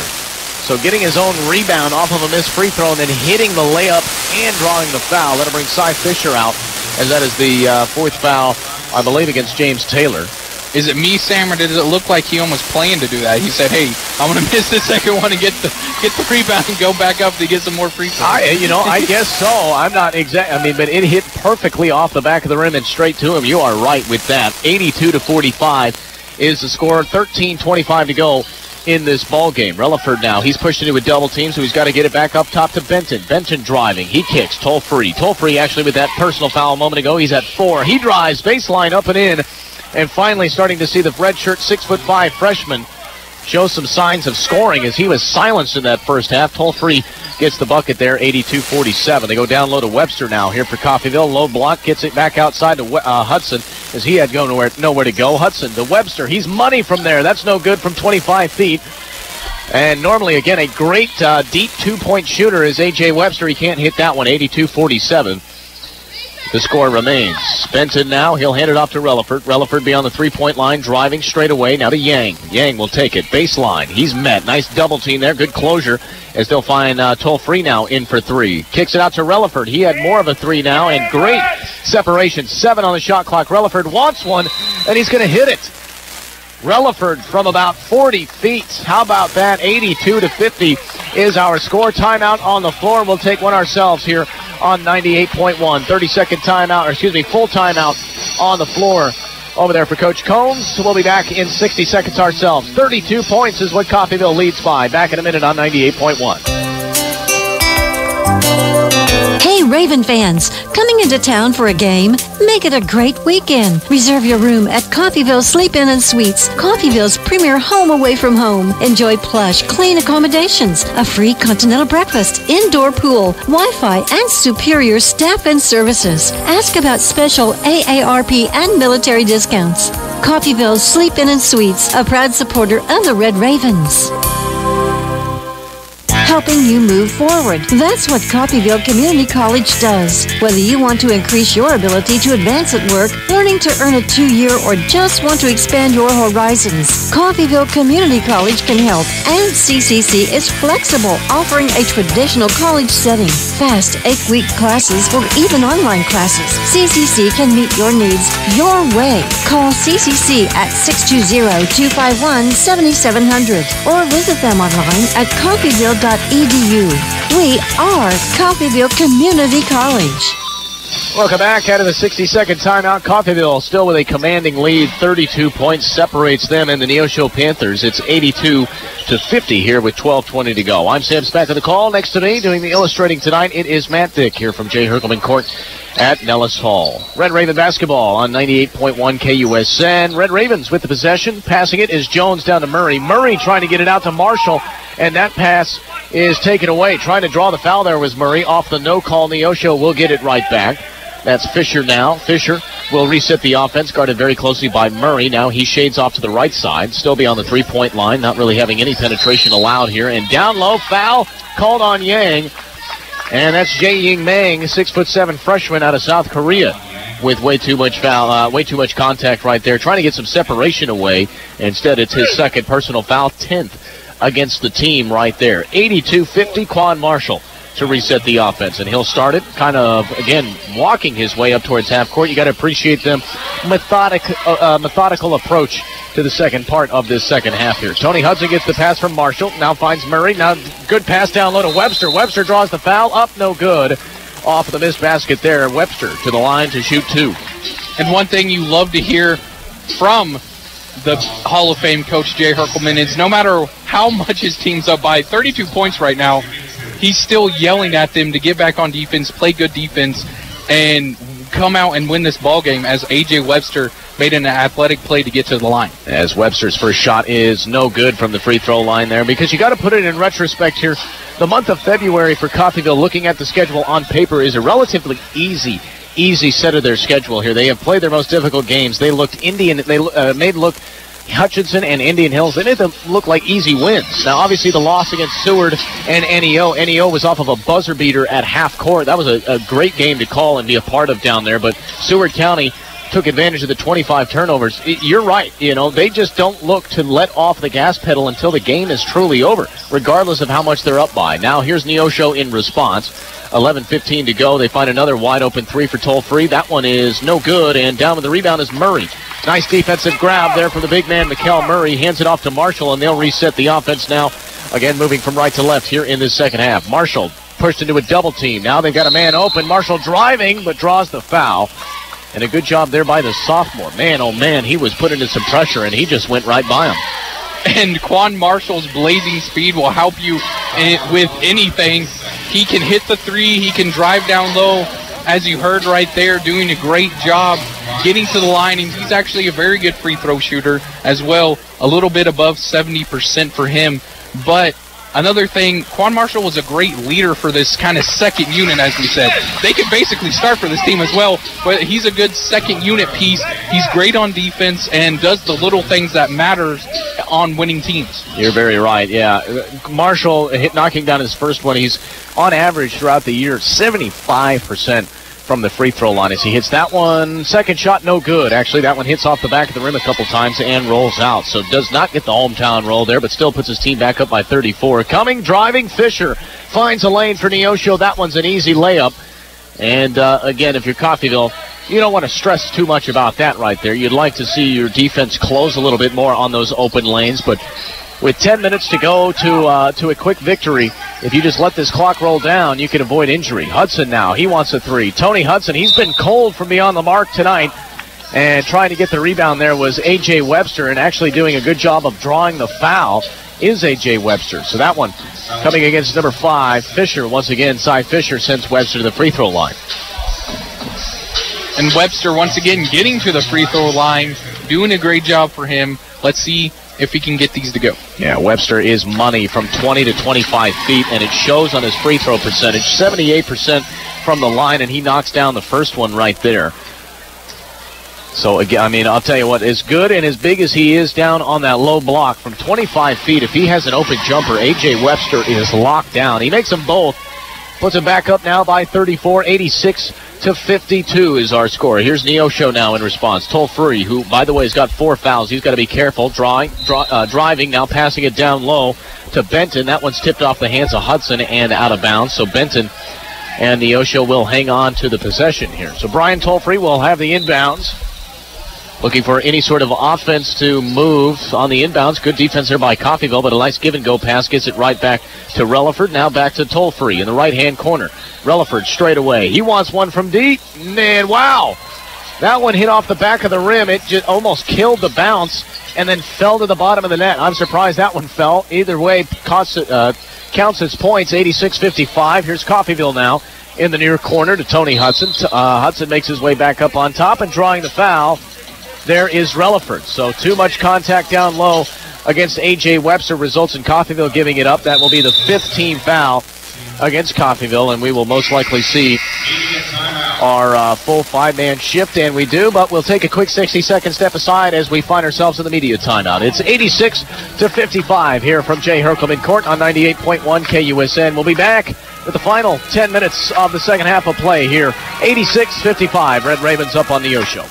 So getting his own rebound off of a missed free throw and then hitting the layup and drawing the foul. That'll bring Cy Fisher out, as that is the fourth foul, I believe, against James Taylor. Is it me, Sam, or did it look like he almost planned to do that? He said, hey, I'm going to miss the second one and get the rebound and go back up to get some more free throws. I guess so. I'm not exact. I mean, but it hit perfectly off the back of the rim and straight to him. You are right with that. 82-45 is the score. 13:25 to go in this ball game. Relaford now, he's pushed into a double team, so he's got to get it back up top to Benton. Benton driving. He kicks. Toll-Free. Toll-Free actually with that personal foul a moment ago. He's at 4. He drives. Baseline up and in. And finally starting to see the redshirt 6'5" freshman show some signs of scoring, as he was silenced in that first half. Toll-Free gets the bucket there, 82-47. They go down low to Webster now here for Coffeyville. Low block, gets it back outside to Hudson, as he had nowhere to go. Hudson to Webster. He's money from there. That's no good from 25 feet. And normally, again, a great deep two-point shooter is A.J. Webster. He can't hit that one, 82-47. The score remains. Benton now, he'll hand it off to Relaford. Relaford beyond the three-point line, driving straight away. Now to Yang. Yang will take it. Baseline. He's met. Nice double team there. Good closure, as they'll find Toll-Free now in for three. Kicks it out to Relaford. He had more of a three now, and great separation. 7 on the shot clock. Relaford wants one, and he's going to hit it. Relaford from about 40 feet. How about that? 82-50 is our score. Timeout on the floor. We'll take one ourselves here on 98.1. 30-second timeout, or excuse me, full timeout on the floor over there for Coach Combs. We'll be back in 60 seconds ourselves. 32 points is what Coffeyville leads by. Back in a minute on 98.1. Hey, Raven fans, coming into town for a game? Make it a great weekend. Reserve your room at Coffeyville Sleep-In and Suites, Coffeyville's premier home away from home. Enjoy plush, clean accommodations, a free continental breakfast, indoor pool, Wi-Fi, and superior staff and services. Ask about special AARP and military discounts. Coffeyville Sleep-In and Suites, a proud supporter of the Red Ravens. Helping you move forward. That's what Coffeyville Community College does. Whether you want to increase your ability to advance at work, learning to earn a 2-year, or just want to expand your horizons, Coffeyville Community College can help. And CCC is flexible, offering a traditional college setting, fast 8-week classes, or even online classes. CCC can meet your needs your way. Call CCC at 620-251-7700 or visit them online at coffeyville.edu. We are Coffeyville Community College. Welcome back out of the 60-second timeout. Coffeyville still with a commanding lead. 32 points separates them and the Neosho Panthers. It's 82-50 here with 12:20 to go. I'm Sam Spack on the call. Next to me doing the illustrating tonight, it is Matt Dick here from J. Herkelman Court at Nellis Hall. Red Raven basketball on 98.1 KUSN. Red Ravens with the possession. Passing it is Jones down to Murray. Murray trying to get it out to Marshall, and that pass is taken away. Trying to draw the foul there was Murray. Off the no call, Neosho will get it right back. That's Fisher now. Fisher will reset the offense, guarded very closely by Murray. Now he shades off to the right side, still be on the three-point line, not really having any penetration allowed here. And down low, foul called on Yang. And that's Jae-Ying Mang, 6'7" freshman out of South Korea, with way too much contact right there, trying to get some separation away. Instead, it's his second personal foul, 10th against the team right there. 82-50, Quan Marshall to reset the offense, and he'll start it kind of, again, walking his way up towards half court. You got to appreciate them methodical approach to the second part of this second half here. Tony Hudson gets the pass from Marshall, now finds Murray. Now good pass down low to Webster. Webster draws the foul, up no good. Off the missed basket there. Webster to the line to shoot two. And one thing you love to hear from the Hall of Fame coach Jay Herkelman is no matter how much his team's up by 32 points right now, he's still yelling at them to get back on defense, play good defense, and come out and win this ball game as A.J. Webster made an athletic play to get to the line. As Webster's first shot is no good from the free throw line there, because you got to put it in retrospect here. The month of February for Coffeyville, looking at the schedule on paper, is a relatively easy set of their schedule here. They have played their most difficult games. They looked made look Hutchinson and Indian Hills, they made them look like easy wins. Now, obviously, the loss against Seward and NEO. NEO was off of a buzzer beater at half court. That was a great game to call and be a part of down there. But Seward County took advantage of the 25 turnovers. You're right. They just don't look to let off the gas pedal until the game is truly over, regardless of how much they're up by. Now, here's Neosho in response. 11:15 to go. They find another wide-open three for Toll-Free. That one is no good, and down with the rebound is Murray. Nice defensive grab there from the big man, Mikal Murray. Hands it off to Marshall, and they'll reset the offense now. Again, moving from right to left here in this second half. Marshall pushed into a double team. Now they've got a man open. Marshall driving, but draws the foul. And a good job there by the sophomore. Man, oh man, he was put into some pressure, and he just went right by him. And Quan Marshall's blazing speed will help you with anything. He can hit the three. He can drive down low, as you heard right there, doing a great job getting to the line. And he's actually a very good free throw shooter as well, a little bit above 70% for him. But another thing, Quan Marshall was a great leader for this kind of second unit, as we said. They could basically start for this team as well, but he's a good second unit piece. He's great on defense and does the little things that matters on winning teams. You're very right, yeah. Marshall knocking down his first one. He's on average throughout the year 75% from the free throw line as he hits that one. Second shot, no good. Actually, that one hits off the back of the rim a couple times and rolls out. So does not get the hometown roll there, but still puts his team back up by 34. Coming, driving, Fisher finds a lane for Neosho. That one's an easy layup. And again, if you're Coffeyville, you don't want to stress too much about that right there. You'd like to see your defense close a little bit more on those open lanes, but with 10 minutes to go to a quick victory, if you just let this clock roll down, you can avoid injury. Hudson now, he wants a three. Tony Hudson, he's been cold from beyond the mark tonight, and trying to get the rebound there was A.J. Webster, and actually doing a good job of drawing the foul is A.J. Webster. So that one coming against number 5, Fisher. Once again, Cy Fisher sends Webster to the free throw line. And Webster, once again, getting to the free throw line, doing a great job for him. Let's see if he can get these to go. Yeah, Webster is money from 20 to 25 feet, and it shows on his free throw percentage. 78% from the line, and he knocks down the first one right there. So, again, I mean, I'll tell you what, as good and as big as he is down on that low block from 25 feet, if he has an open jumper, A.J. Webster is locked down. He makes them both. Puts him back up now by 34, 86-52 is our score. Here's Neosho now in response. Toll-Free, who, by the way, has got 4 fouls. He's got to be careful. Driving, now passing it down low to Benton. That one's tipped off the hands of Hudson and out of bounds. So Benton and Neosho will hang on to the possession here. So Brian Toll-Free will have the inbounds. looking for any sort of offense to move on the inbounds. Good defense there by Coffeyville, but a nice give-and-go pass gets it right back to Relaford. Now back to Toll-Free in the right-hand corner. Relaford straight away. He wants one from deep, and wow! That one hit off the back of the rim. It just almost killed the bounce and then fell to the bottom of the net. I'm surprised that one fell. Either way, counts its points, 86-55. Here's Coffeyville now in the near corner to Tony Hudson. Hudson makes his way back up on top, and drawing the foul, there is Relaford. So too much contact down low against A.J. Webster results in Coffeyville giving it up. That will be the 5th team foul against Coffeyville, and we will most likely see our full 5-man shift, and we do, but we'll take a quick 60-second step aside as we find ourselves in the media timeout. It's 86-55 here from Jay Herkelman Court on 98.1 KUSN. We'll be back with the final 10 minutes of the second half of play here. 86-55, Red Ravens up on Neosho.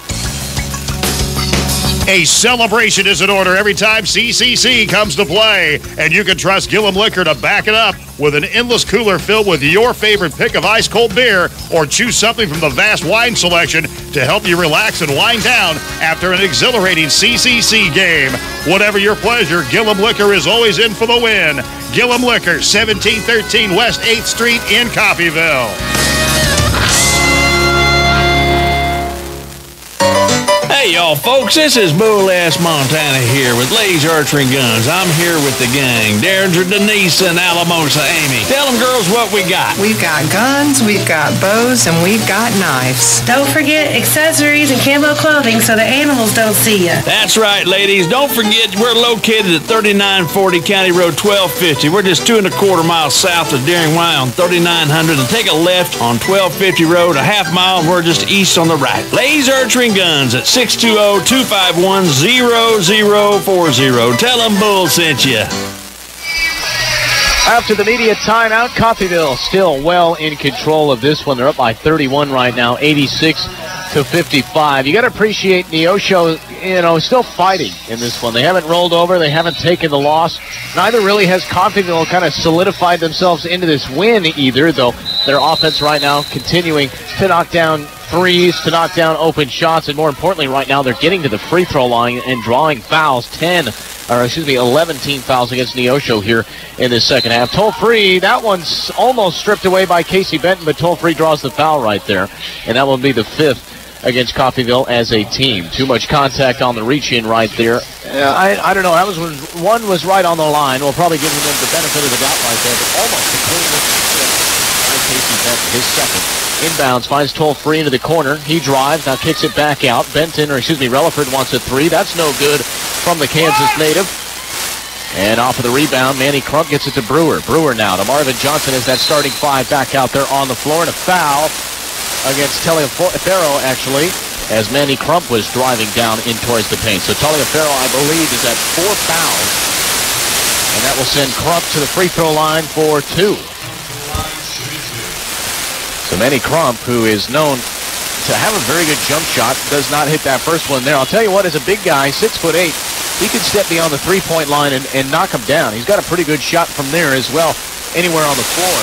A celebration is in order every time CCC comes to play, and you can trust Gillum Liquor to back it up with an endless cooler filled with your favorite pick of ice-cold beer, or choose something from the vast wine selection to help you relax and wind down after an exhilarating CCC game. Whatever your pleasure, Gillum Liquor is always in for the win. Gillum Liquor, 1713 West 8th Street in Coffeyville. Hey, y'all, folks, this is Bull-Ass Montana here with Laser Archery Guns. I'm here with the gang, Derringer, Denise, and Alamosa Amy. Tell them, girls, what we got. We've got guns, we've got bows, and we've got knives. Don't forget accessories and camo clothing so the animals don't see you. That's right, ladies. Don't forget we're located at 3940 County Road 1250. We're just 2.25 miles south of Deering Y on 3900, and take a left on 1250 Road, a half mile, and we're just east on the right. Laser Archery Guns at 620-251-0040. Tell them Bull sent you. After the media timeout, Coffeyville still well in control of this one. They're up by 31 right now, 86-55. You got to appreciate Neosho, still fighting in this one. They haven't rolled over. They haven't taken the loss. Neither really has Coffeyville kind of solidified themselves into this win either, though their offense right now continuing to knock down threes, to knock down open shots, and more importantly right now they're getting to the free throw line and drawing fouls. 11 team fouls against Neosho here in this second half. Toll-Free, that one's almost stripped away by Casey Benton, but Toll-Free draws the foul right there, and that will be the 5th against Coffeyville as a team. Too much contact on the reach-in right there. I don't know, that was one was right on the line. We'll probably give them the benefit of the doubt right there, but almost a clean by Casey Benton, his second. Inbounds, finds Toll-Free into the corner. He drives, now kicks it back out. Relaford wants a three. That's no good from the Kansas native. And off of the rebound, Manny Crump gets it to Brewer. Brewer now to Marvin Johnson as that starting 5 back out there on the floor. And a foul against Taliaferro, actually, as Manny Crump was driving down in towards the paint. So Taliaferro, I believe, is at 4 fouls. And that will send Crump to the free throw line for 2. So Manny Crump, who is known to have a very good jump shot, does not hit that first one there. I'll tell you what, as a big guy, 6'8", he can step beyond the three-point line and knock him down. He's got a pretty good shot from there as well, anywhere on the floor.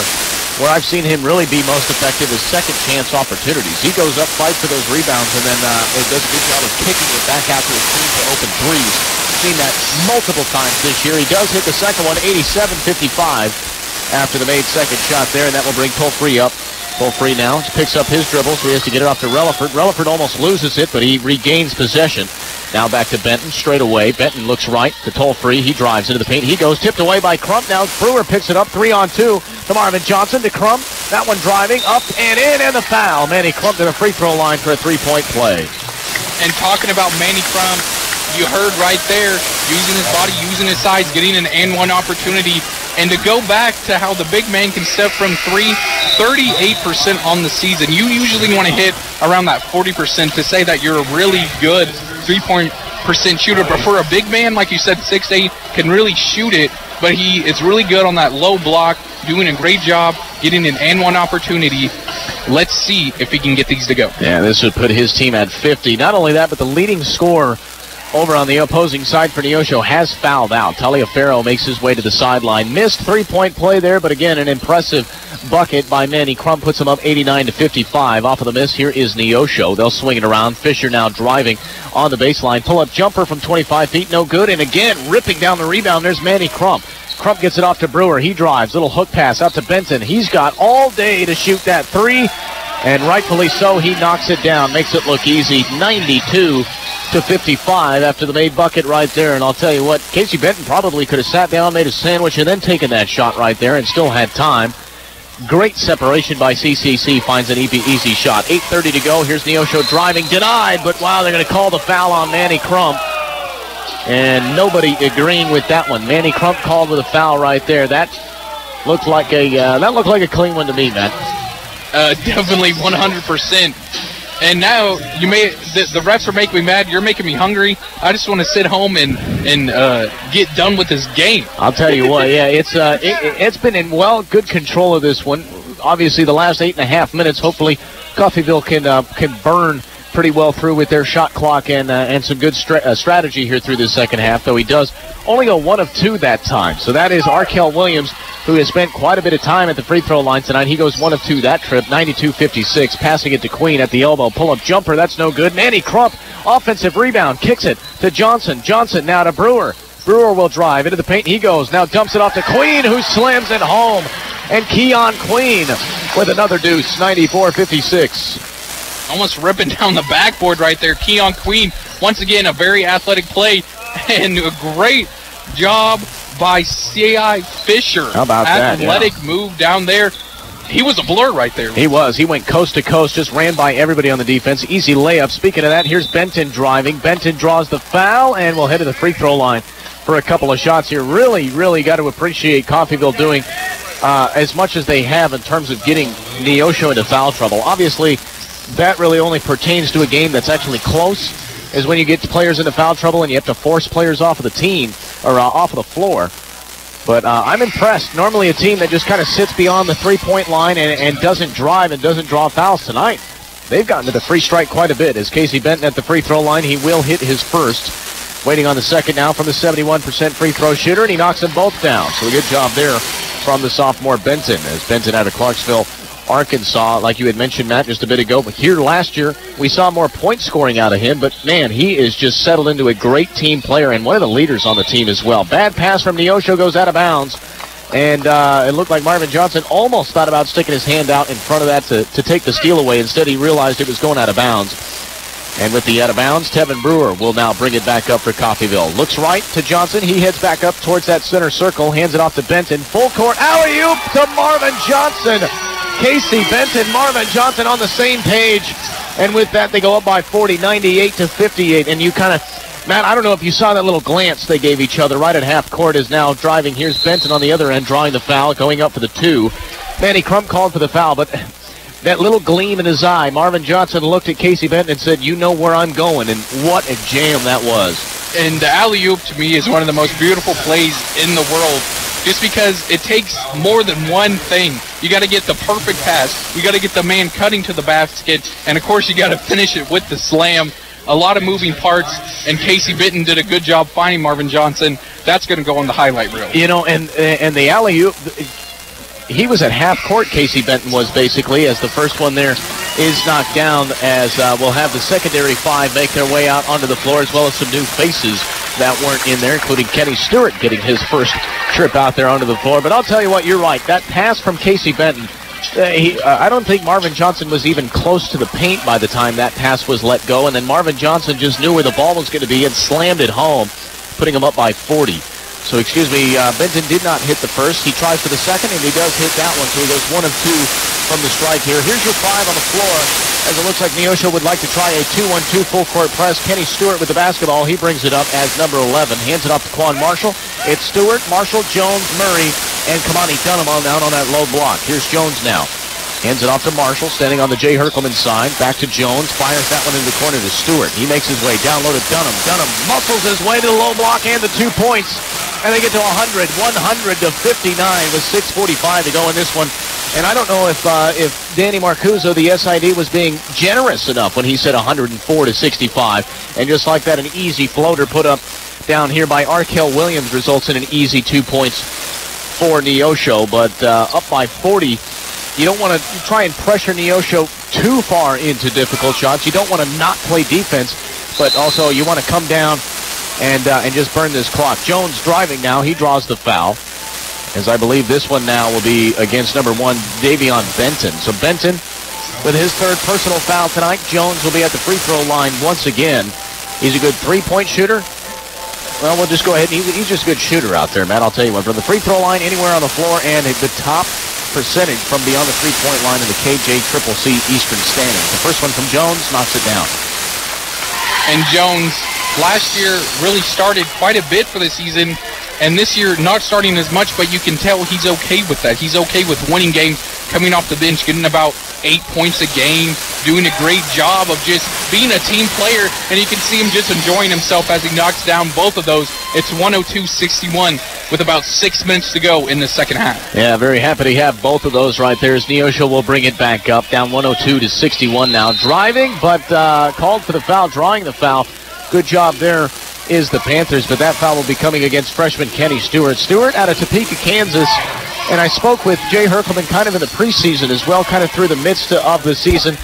Where I've seen him really be most effective is second chance opportunities. He goes up, fights for those rebounds, and then does a good job of kicking it back out to his team for open threes. Seen that multiple times this year. He does hit the second one, 87-55, after the made second shot there, and that will bring Toll-Free up. Toll-Free now picks up his dribble, so he has to get it off to Relaford. Relaford almost loses it, but he regains possession. Now back to Benton, straight away. Benton looks right to Toll-Free. He drives into the paint. He goes tipped away by Crump. Now Brewer picks it up, 3-on-2 to Marvin Johnson to Crump. That one driving up and in, and the foul. Manny Crump to the free throw line for a 3-point play. And talking about Manny Crump, you heard right there, using his body, using his size, getting an and-one opportunity. And to go back to how the big man can step from 3, 38% on the season. You usually want to hit around that 40% to say that you're a really good 3-point percent shooter. But for a big man, like you said, 6'8", can really shoot it. But he is really good on that low block, doing a great job, getting an and-one opportunity. Let's see if he can get these to go. Yeah, this would put his team at 50. Not only that, but the leading scorer over on the opposing side for Neosho has fouled out. Taliaferro makes his way to the sideline. Missed 3-point play there, but again, an impressive bucket by Manny Crump puts them up 89-55. Off of the miss, here is Neosho. They'll swing it around. Fisher now driving on the baseline. Pull-up jumper from 25 feet, no good. And again, ripping down the rebound, there's Manny Crump. Crump gets it off to Brewer. He drives. Little hook pass out to Benton. He's got all day to shoot that three. And rightfully so, he knocks it down. Makes it look easy. 92-55 after the made bucket right there. And I'll tell you what, Casey Benton probably could have sat down, made a sandwich, and then taken that shot right there and still had time. Great separation by CCC. Finds an easy shot. 8:30 to go. Here's Neosho driving. Denied, but wow, they're going to call the foul on Manny Crump. And nobody agreeing with that one. Manny Crump called with a foul right there. That looked like a clean one to me, man. Definitely 100%. And now the refs are making me mad. You're making me hungry. I just want to sit home and get done with this game. I'll tell you what, yeah, it's been in good control of this one. Obviously, the last 8.5 minutes, hopefully, Coffeyville can burn pretty well through with their shot clock and some good strategy here through the second half, though he does only go 1 of 2 that time. So that is Arkel Williams, who has spent quite a bit of time at the free throw line tonight. He goes 1 of 2 that trip, 92-56, passing it to Queen at the elbow. Pull-up jumper, that's no good. Manny Crump, offensive rebound, kicks it to Johnson. Johnson now to Brewer. Brewer will drive into the paint. He goes, now dumps it off to Queen, who slams it home. And Keon Queen with another deuce, 94-56. Almost ripping down the backboard right there. Keon Queen, once again, a very athletic play and a great job by C.I. Fisher. How about that? Athletic move down there. He was a blur right there. He was. He went coast to coast, just ran by everybody on the defense. Easy layup. Speaking of that, here's Benton driving. Benton draws the foul and will head to the free throw line for a couple of shots here. Really, really got to appreciate Coffeyville doing as much as they have in terms of getting Neosho into foul trouble. Obviously, that really only pertains to a game that's actually close, is when you get players into foul trouble and you have to force players off of the team or off of the floor. But I'm impressed. Normally a team that just kind of sits beyond the three-point line and doesn't drive and doesn't draw fouls tonight. They've gotten to the free strike quite a bit. As Casey Benton at the free throw line, he will hit his first. Waiting on the second now from the 71% free throw shooter, and he knocks them both down. So a good job there from the sophomore Benton. As Benton out of Clarksville, Arkansas, like you had mentioned, Matt, just a bit ago. But here last year, we saw more point scoring out of him. But, man, he is just settled into a great team player and one of the leaders on the team as well. Bad pass from Neosho goes out of bounds. And it looked like Marvin Johnson almost thought about sticking his hand out in front of that to take the steal away. Instead, he realized it was going out of bounds. And with the out of bounds, Tevin Brewer will now bring it back up for Coffeyville. Looks right to Johnson. He heads back up towards that center circle. Hands it off to Benton. Full court alley-oop to Marvin Johnson. Casey Benton, Marvin Johnson on the same page. And with that, they go up by 40, 98-58. And you kind of, Matt, I don't know if you saw that little glance they gave each other right at half court is now driving. Here's Benton on the other end drawing the foul, going up for the 2. Manny Crump called for the foul, but that little gleam in his eye, Marvin Johnson looked at Casey Benton and said, you know where I'm going. And what a jam that was. And the alley-oop, to me, is one of the most beautiful plays in the world, just because it takes more than one thing. You got to get the perfect pass. You got to get the man cutting to the basket. And, of course, you got to finish it with the slam. A lot of moving parts, and Casey Benton did a good job finding Marvin Johnson. That's going to go on the highlight reel. You know, and the alley-oop, he was at half court, Casey Benton was basically, as the first one there is knocked down, as we'll have the secondary 5 make their way out onto the floor, as well as some new faces that weren't in there, including Kenny Stewart getting his first trip out there onto the floor. But I'll tell you what, you're right. That pass from Casey Benton, I don't think Marvin Johnson was even close to the paint by the time that pass was let go, and then Marvin Johnson just knew where the ball was going to be and slammed it home, putting him up by 40. So, Benton did not hit the first. He tries for the second, and he does hit that one. So he goes 1 of 2 from the strike here. Here's your 5 on the floor, as it looks like Neosho would like to try a 2-1-2 full-court press. Kenny Stewart with the basketball. He brings it up as number 11. Hands it off to Quan Marshall. It's Stewart, Marshall, Jones, Murray, and Kamani Dunham out on that low block. Here's Jones now. Hands it off to Marshall, standing on the Jay Herkelman side. Back to Jones, fires that one into the corner to Stewart. He makes his way down low to Dunham. Dunham muscles his way to the low block and the 2 points. And they get to 100-59 with 6:45 to go in this one. And I don't know if Danny Marcuzzo, the SID, was being generous enough when he said 104-65. And just like that, an easy floater put up down here by Arkel Williams results in an easy 2 points for Neosho. But up by 40 You don't want to try and pressure Neosho too far into difficult shots. You don't want to not play defense, but also you want to come down and just burn this clock. Jones driving now. He draws the foul, as I believe this one now will be against number 1, Davion Benton. So Benton with his third personal foul tonight. Jones will be at the free throw line once again. He's a good three-point shooter. Well, we'll just go ahead. He's just a good shooter out there, Matt. I'll tell you what. From the free throw line, anywhere on the floor, and the top percentage from beyond the three-point line in the KJCCC Eastern standings. The first one from Jones knocks it down. And Jones last year really started quite a bit for the season, and this year not starting as much, but you can tell he's okay with that. He's okay with winning games, coming off the bench, getting about 8 points a game, doing a great job of just being a team player, and you can see him just enjoying himself as he knocks down both of those. It's 102-61 with about 6 minutes to go in the second half. Yeah, very happy to have both of those right there as Neosho will bring it back up, down 102-61 now. Driving, but called for the foul, drawing the foul. Good job there is the Panthers, but that foul will be coming against freshman Kenny Stewart. Stewart out of Topeka, Kansas. And I spoke with Jay Herkelman kind of in the preseason as well, kind of through the midst of the season.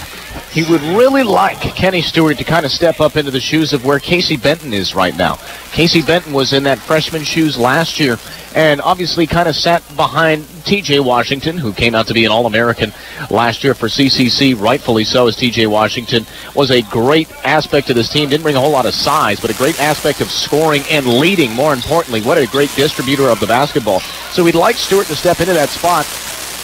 He would really like Kenny Stewart to kind of step up into the shoes of where Casey Benton is right now. Casey Benton was in that freshman shoes last year and obviously kind of sat behind T.J. Washington, who came out to be an All-American last year for CCC, rightfully so, as T.J. Washington was a great aspect of this team. Didn't bring a whole lot of size, but a great aspect of scoring and leading, more importantly. What a great distributor of the basketball. So we'd like Stewart to step into that spot.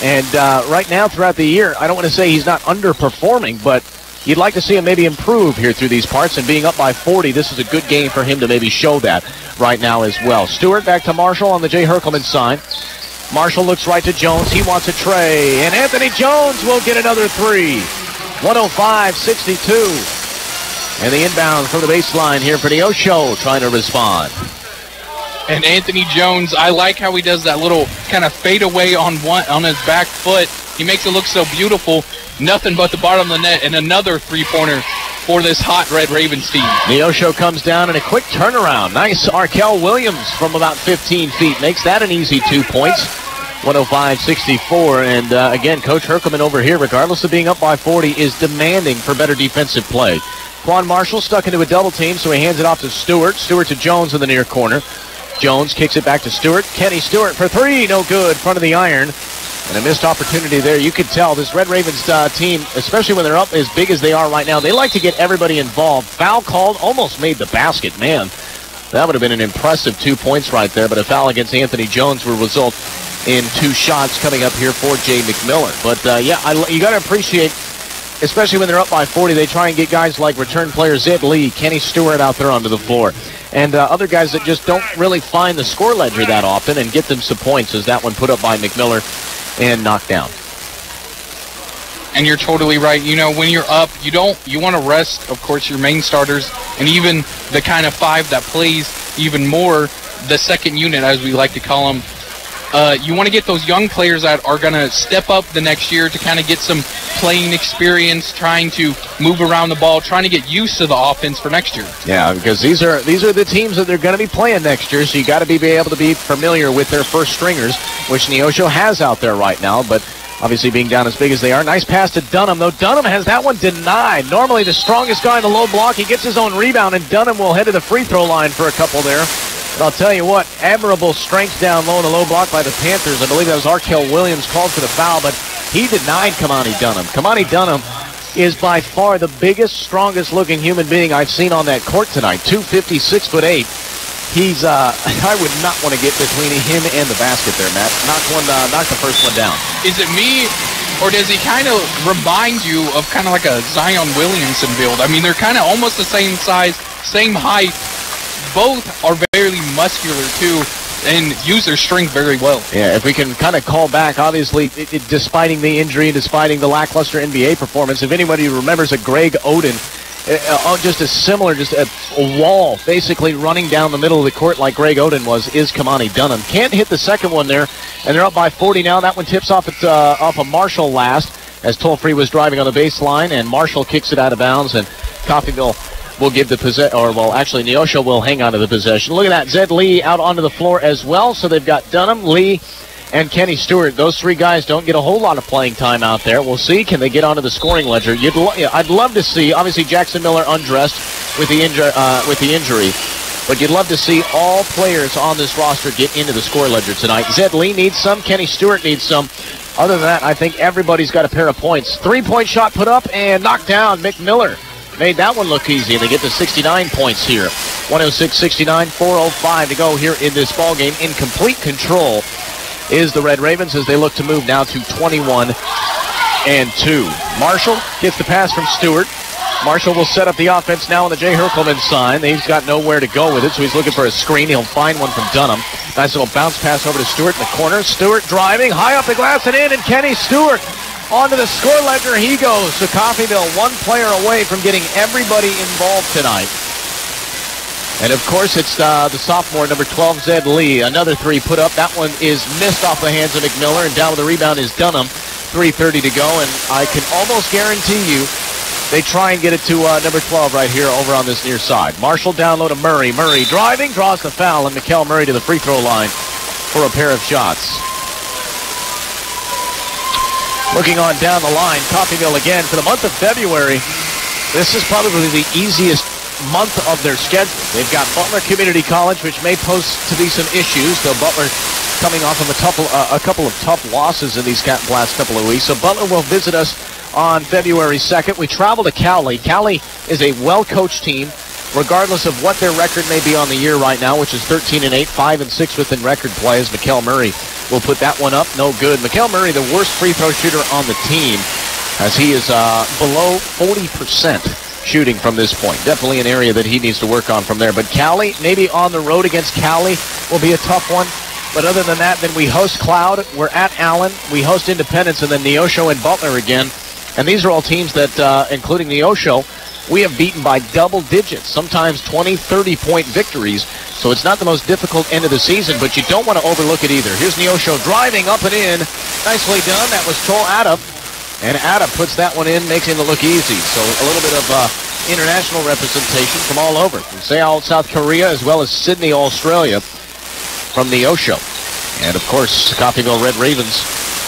And right now, throughout the year, I don't want to say he's not underperforming, but you'd like to see him maybe improve here through these parts. And being up by 40, this is a good game for him to maybe show that right now as well. Stewart back to Marshall on the Jay Herkelman side. Marshall looks right to Jones. He wants a tray. And Anthony Jones will get another three. 105-62. And the inbound from the baseline here for Neosho trying to respond. And Anthony Jones, I like how he does that little kind of fade away on his back foot. He makes it look so beautiful. Nothing but the bottom of the net, and another three-pointer for this hot Red Ravens team. Neosho comes down in a quick turnaround. Nice Arkel Williams from about 15 feet. Makes that an easy 2 points. 105-64. And again, Coach Herkelman over here, regardless of being up by 40, is demanding for better defensive play. Quan Marshall stuck into a double team, so he hands it off to Stewart. Stewart to Jones in the near corner. Jones kicks it back to Stewart. Kenny Stewart for three. No good. Front of the iron. And a missed opportunity there. You can tell this Red Ravens team, especially when they're up as big as they are right now, they like to get everybody involved. Foul called. Almost made the basket. Man, that would have been an impressive 2 points right there. But a foul against Anthony Jones will result in 2 shots coming up here for Jay McMillan. But, yeah, you got to appreciate, especially when they're up by 40, they try and get guys like return player Zed Lee, Kenny Stewart out there onto the floor. And other guys that just don't really find the score ledger that often and get them some points, as that one put up by McMillan and knocked down. And you're totally right. You know, when you're up, you want to rest, of course, your main starters, and even the kind of five that plays even more, the second unit, as we like to call them. You want to get those young players that are going to step up the next year to kind of get some playing experience, trying to move around the ball, trying to get used to the offense for next year. Yeah, because these are the teams that they're going to be playing next year, so you got to be able to be familiar with their first stringers, which Neosho has out there right now, but obviously being down as big as they are. Nice pass to Dunham, though Dunham has that one denied. Normally the strongest guy in the low block, he gets his own rebound, and Dunham will head to the free throw line for a couple there. But I'll tell you what, admirable strength down low in the low block by the Panthers. I believe that was Arkel Williams called for the foul, but he denied Kamani Dunham. Kamani Dunham is by far the biggest, strongest looking human being I've seen on that court tonight. 250, 6'8". He's, I would not want to get between him and the basket there, Matt. Knock the first one down. Is it me, or does he kind of remind you of kind of like a Zion Williamson build? I mean, they're kind of almost the same size, same height. Both are very muscular, too, and use their strength very well. Yeah, if we can kind of call back, obviously, despiting the injury, despiting the lackluster NBA performance, if anybody remembers a Greg Oden, just a similar, just a wall basically running down the middle of the court like Greg Oden was, is Kamani Dunham. Can't hit the second one there, and they're up by 40 now. That one tips off of Marshall last, as Toll-Free was driving on the baseline, and Marshall kicks it out of bounds, and Coffeyville will give the possession, or well, actually Neosho will hang on to the possession. Look at that, Zed Lee out onto the floor as well. So they've got Dunham, Lee, and Kenny Stewart. Those three guys don't get a whole lot of playing time out there. We'll see. Can they get onto the scoring ledger? I'd love to see. Obviously, Jackson Miller undressed with the injury. But you'd love to see all players on this roster get into the score ledger tonight. Zed Lee needs some. Kenny Stewart needs some. Other than that, I think everybody's got a pair of points. 3-point shot put up and knocked down. Mick Miller made that one look easy, and they get to 69 points here. 106-69, 4:05 to go here in this ball game. In complete control is the Red Ravens as they look to move now to 21-2. Marshall gets the pass from Stewart. Marshall will set up the offense now on the Jay Herkelman sign. He's got nowhere to go with it, so he's looking for a screen. He'll find one from Dunham. Nice little bounce pass over to Stewart in the corner. Stewart driving, high up the glass and in, and Kenny Stewart onto the score ledger. He goes. So Coffeyville one player away from getting everybody involved tonight. And, of course, it's the sophomore, number 12, Zed Lee. Another three put up. That one is missed off the hands of McMiller, and down with the rebound is Dunham. 3:30 to go, and I can almost guarantee you they try and get it to number 12 right here over on this near side. Marshall down low to Murray. Murray driving, draws the foul, and Mikkel Murray to the free throw line for a pair of shots. Looking on down the line, Coffeyville again for the month of February. This is probably the easiest month of their schedule. They've got Butler Community College, which may pose to be some issues, though Butler coming off of a couple of tough losses in these last couple of weeks. So Butler will visit us on February 2nd. We travel to Cowley. Cowley is a well-coached team, regardless of what their record may be on the year right now, which is 13-8, 5-6 within record play, as Mikkel Murray will put that one up. No good. Mikkel Murray, the worst free throw shooter on the team, as he is below 40% shooting from this point. Definitely an area that he needs to work on from there. But Cowley, maybe on the road against Cowley, will be a tough one. But other than that, then we host Cloud. We're at Allen. We host Independence, and then Neosho and Butler again. And these are all teams that, including Neosho, we have beaten by double digits, sometimes 20, 30-point victories. So it's not the most difficult end of the season, but you don't want to overlook it either. Here's Neosho driving up and in. Nicely done. That was Chol Adap. And Adap puts that one in, makes it look easy. So a little bit of international representation from all over. From Seoul, South Korea, as well as Sydney, Australia, from Neosho. And, of course, Coffeyville Red Ravens,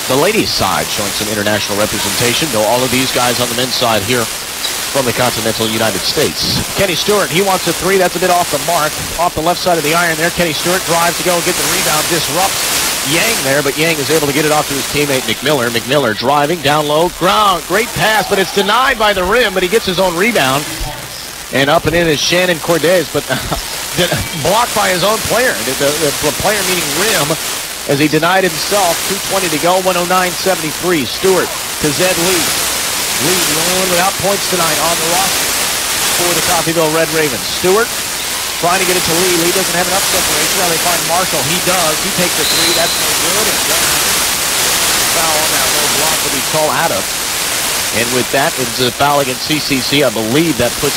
the ladies' side, showing some international representation, though all of these guys on the men's side here from the continental United States. Kenny Stewart, he wants a three. That's a bit off the mark. Off the left side of the iron there. Kenny Stewart drives to go and get the rebound. Disrupts Yang there, but Yang is able to get it off to his teammate McMiller. McMiller driving down low. Ground. Great pass, but it's denied by the rim, but he gets his own rebound. And up and in is Shannon Cordes, but blocked by his own player. The player meaning rim, as he denied himself. 2:20 to go, 109-73. Stewart to Zed Lee. Lee, the only one without points tonight on the roster for the Coffeyville Red Ravens. Stewart trying to get it to Lee. Lee doesn't have enough separation. Now they find Marshall. He does. He takes the three. That's no good. And foul on that low block will be Chol Adap. And with that, it's a foul against CCC. I believe that puts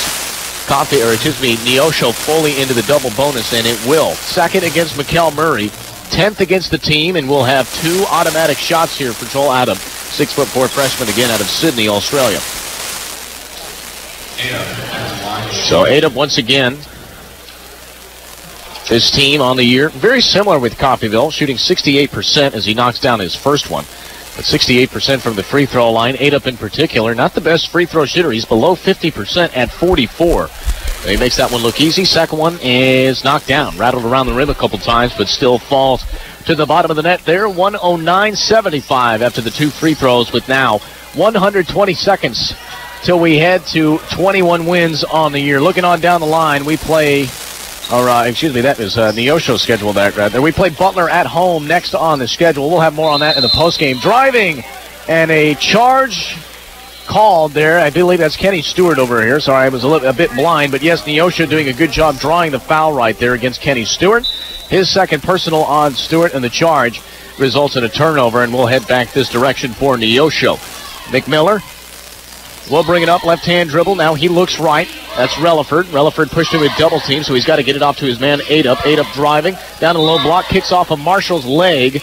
Neosho fully into the double bonus, and it will. Second against Mikkel Murray. 10th against the team, and we'll have two automatic shots here for Chol Adap. 6'4" freshman again out of Sydney, Australia. So Adap once again, this team on the year, very similar with Coffeyville, shooting 68% as he knocks down his first one. But 68% from the free throw line. Adap in particular, not the best free throw shooter. He's below 50% at 44. So he makes that one look easy. Second one is knocked down. Rattled around the rim a couple times, but still falls to the bottom of the net there. 109-75 after the two free throws, with now 120 seconds till we head to 21 wins on the year. Looking on down the line, we play, that is Neosho's schedule right there. We play Butler at home next on the schedule. We'll have more on that in the postgame. Driving, and a charge called there. I believe that's Kenny Stewart over here. Sorry, I was a bit blind, but yes, Neosho doing a good job drawing the foul right there against Kenny Stewart. His second personal on Stewart, and the charge results in a turnover, and we'll head back this direction for Neosho. McMiller will bring it up, left-hand dribble. Now he looks right. That's Relaford. Relaford pushed him a double team, so he's got to get it off to his man, Adap. Adap driving down the low block, kicks off of Marshall's leg.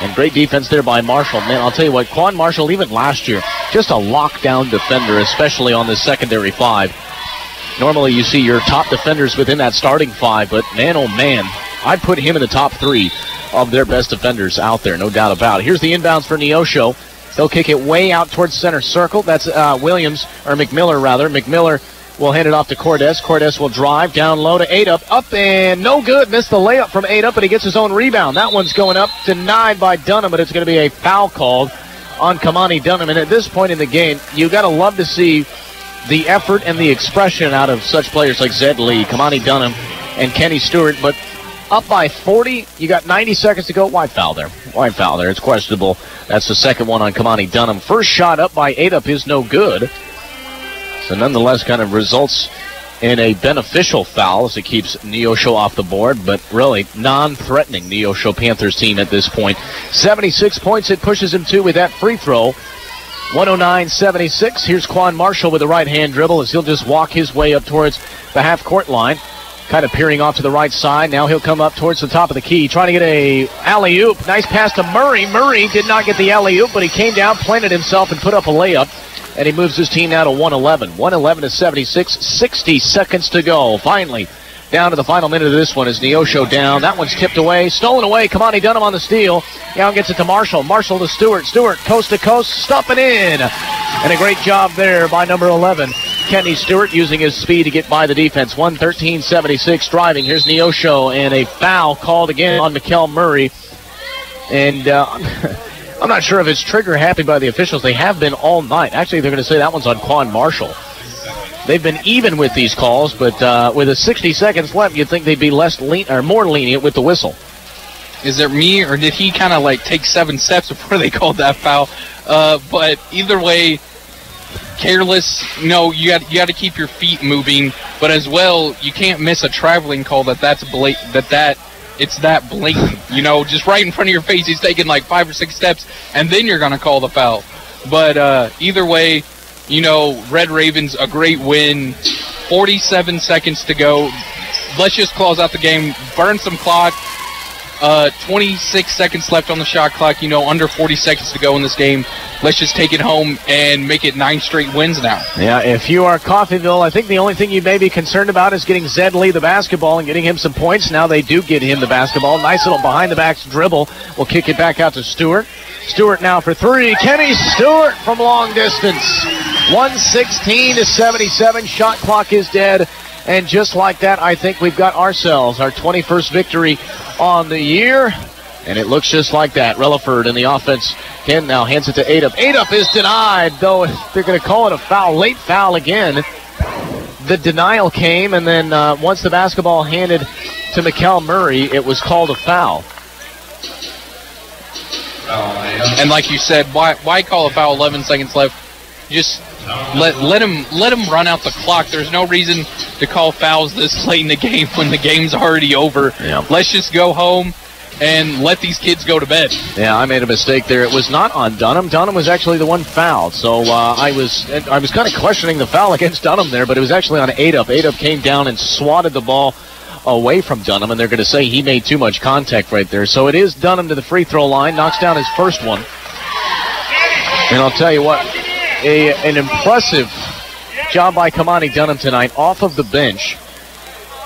And great defense there by Marshall. Man, I'll tell you what, Quan Marshall, even last year, just a lockdown defender, especially on the secondary five. Normally you see your top defenders within that starting five, but man, oh man, I'd put him in the top three of their best defenders out there, no doubt about it. Here's the inbounds for Neosho. They'll kick it way out towards center circle. That's McMiller rather. McMiller will hand it off to Cordes. Cordes will drive down low to Adup. Up and no good. Missed the layup from Adup, but he gets his own rebound. That one's going up, denied by Dunham, but it's going to be a foul called on Kamani Dunham. And at this point in the game, you got to love to see the effort and the expression out of such players like Zed Lee, Kamani Dunham, and Kenny Stewart. But up by 40, you got 90 seconds to go. Why foul there? Why foul there? It's questionable. That's the second one on Kamani Dunham. First shot up by Adup is no good. So nonetheless kind of results in a beneficial foul as it keeps Neosho off the board, but really non-threatening Neosho Panthers team at this point. 76 points it pushes him to with that free throw. 109-76. Here's Quan Marshall with a right-hand dribble as he'll just walk his way up towards the half-court line. Kind of peering off to the right side. Now he'll come up towards the top of the key, trying to get a alley-oop. Nice pass to Murray. Murray did not get the alley-oop, but he came down, planted himself, and put up a layup. And he moves his team now to 111. 111-76. 60 seconds to go. Finally, down to the final minute of this one is Neosho down. That one's tipped away. Stolen away. Kamani Dunham on the steal. Now gets it to Marshall. Marshall to Stewart. Stewart coast to coast. Stuffing in. And a great job there by number 11. Kenny Stewart using his speed to get by the defense. 113-76 driving. Here's Neosho, and a foul called again on Mikkel Murray. And I'm not sure if it's trigger happy by the officials. They have been all night. Actually, they're going to say that one's on Quan Marshall. They've been even with these calls, but with 60 seconds left, you'd think they'd be more lenient with the whistle. Is it me, or did he kind of like take 7 steps before they called that foul? But either way, careless. No, you got to keep your feet moving, but as well, you can't miss a traveling call it's that blatant. You know, just right in front of your face, he's taking like 5 or 6 steps, and then you're gonna call the foul. But either way, you know, Red Ravens a great win. 47 seconds to go. Let's just close out the game. Burn some clock. 26 seconds left on the shot clock, you know, under 40 seconds to go in this game. Let's just take it home and make it 9 straight wins now. Yeah, if you are Coffeyville, I think the only thing you may be concerned about is getting Zed Lee the basketball and getting him some points. Now they do get him the basketball. Nice little behind-the-back dribble. We'll kick it back out to Stewart. Stewart now for 3. Kenny Stewart from long distance. 116-77. Shot clock is dead. And just like that, I think we've got ourselves our 21st victory on the year. And it looks just like that. Relaford in the offense. Ken now hands it to Adup. Adup is denied, though they're going to call it a foul. Late foul again. The denial came, and then once the basketball handed to Mikkel Murray, it was called a foul. And like you said, why call a foul 11 seconds left? Just let him run out the clock. There's no reason to call fouls this late in the game when the game's already over. Yeah. Let's just go home and let these kids go to bed. Yeah, I made a mistake there. It was not on Dunham. Dunham was actually the one fouled. So I was kind of questioning the foul against Dunham there, but it was actually on Adup. Adup came down and swatted the ball away from Dunham, and they're going to say he made too much contact right there. So it is Dunham to the free throw line, knocks down his first one. And I'll tell you what, an impressive job by Kamani Dunham tonight off of the bench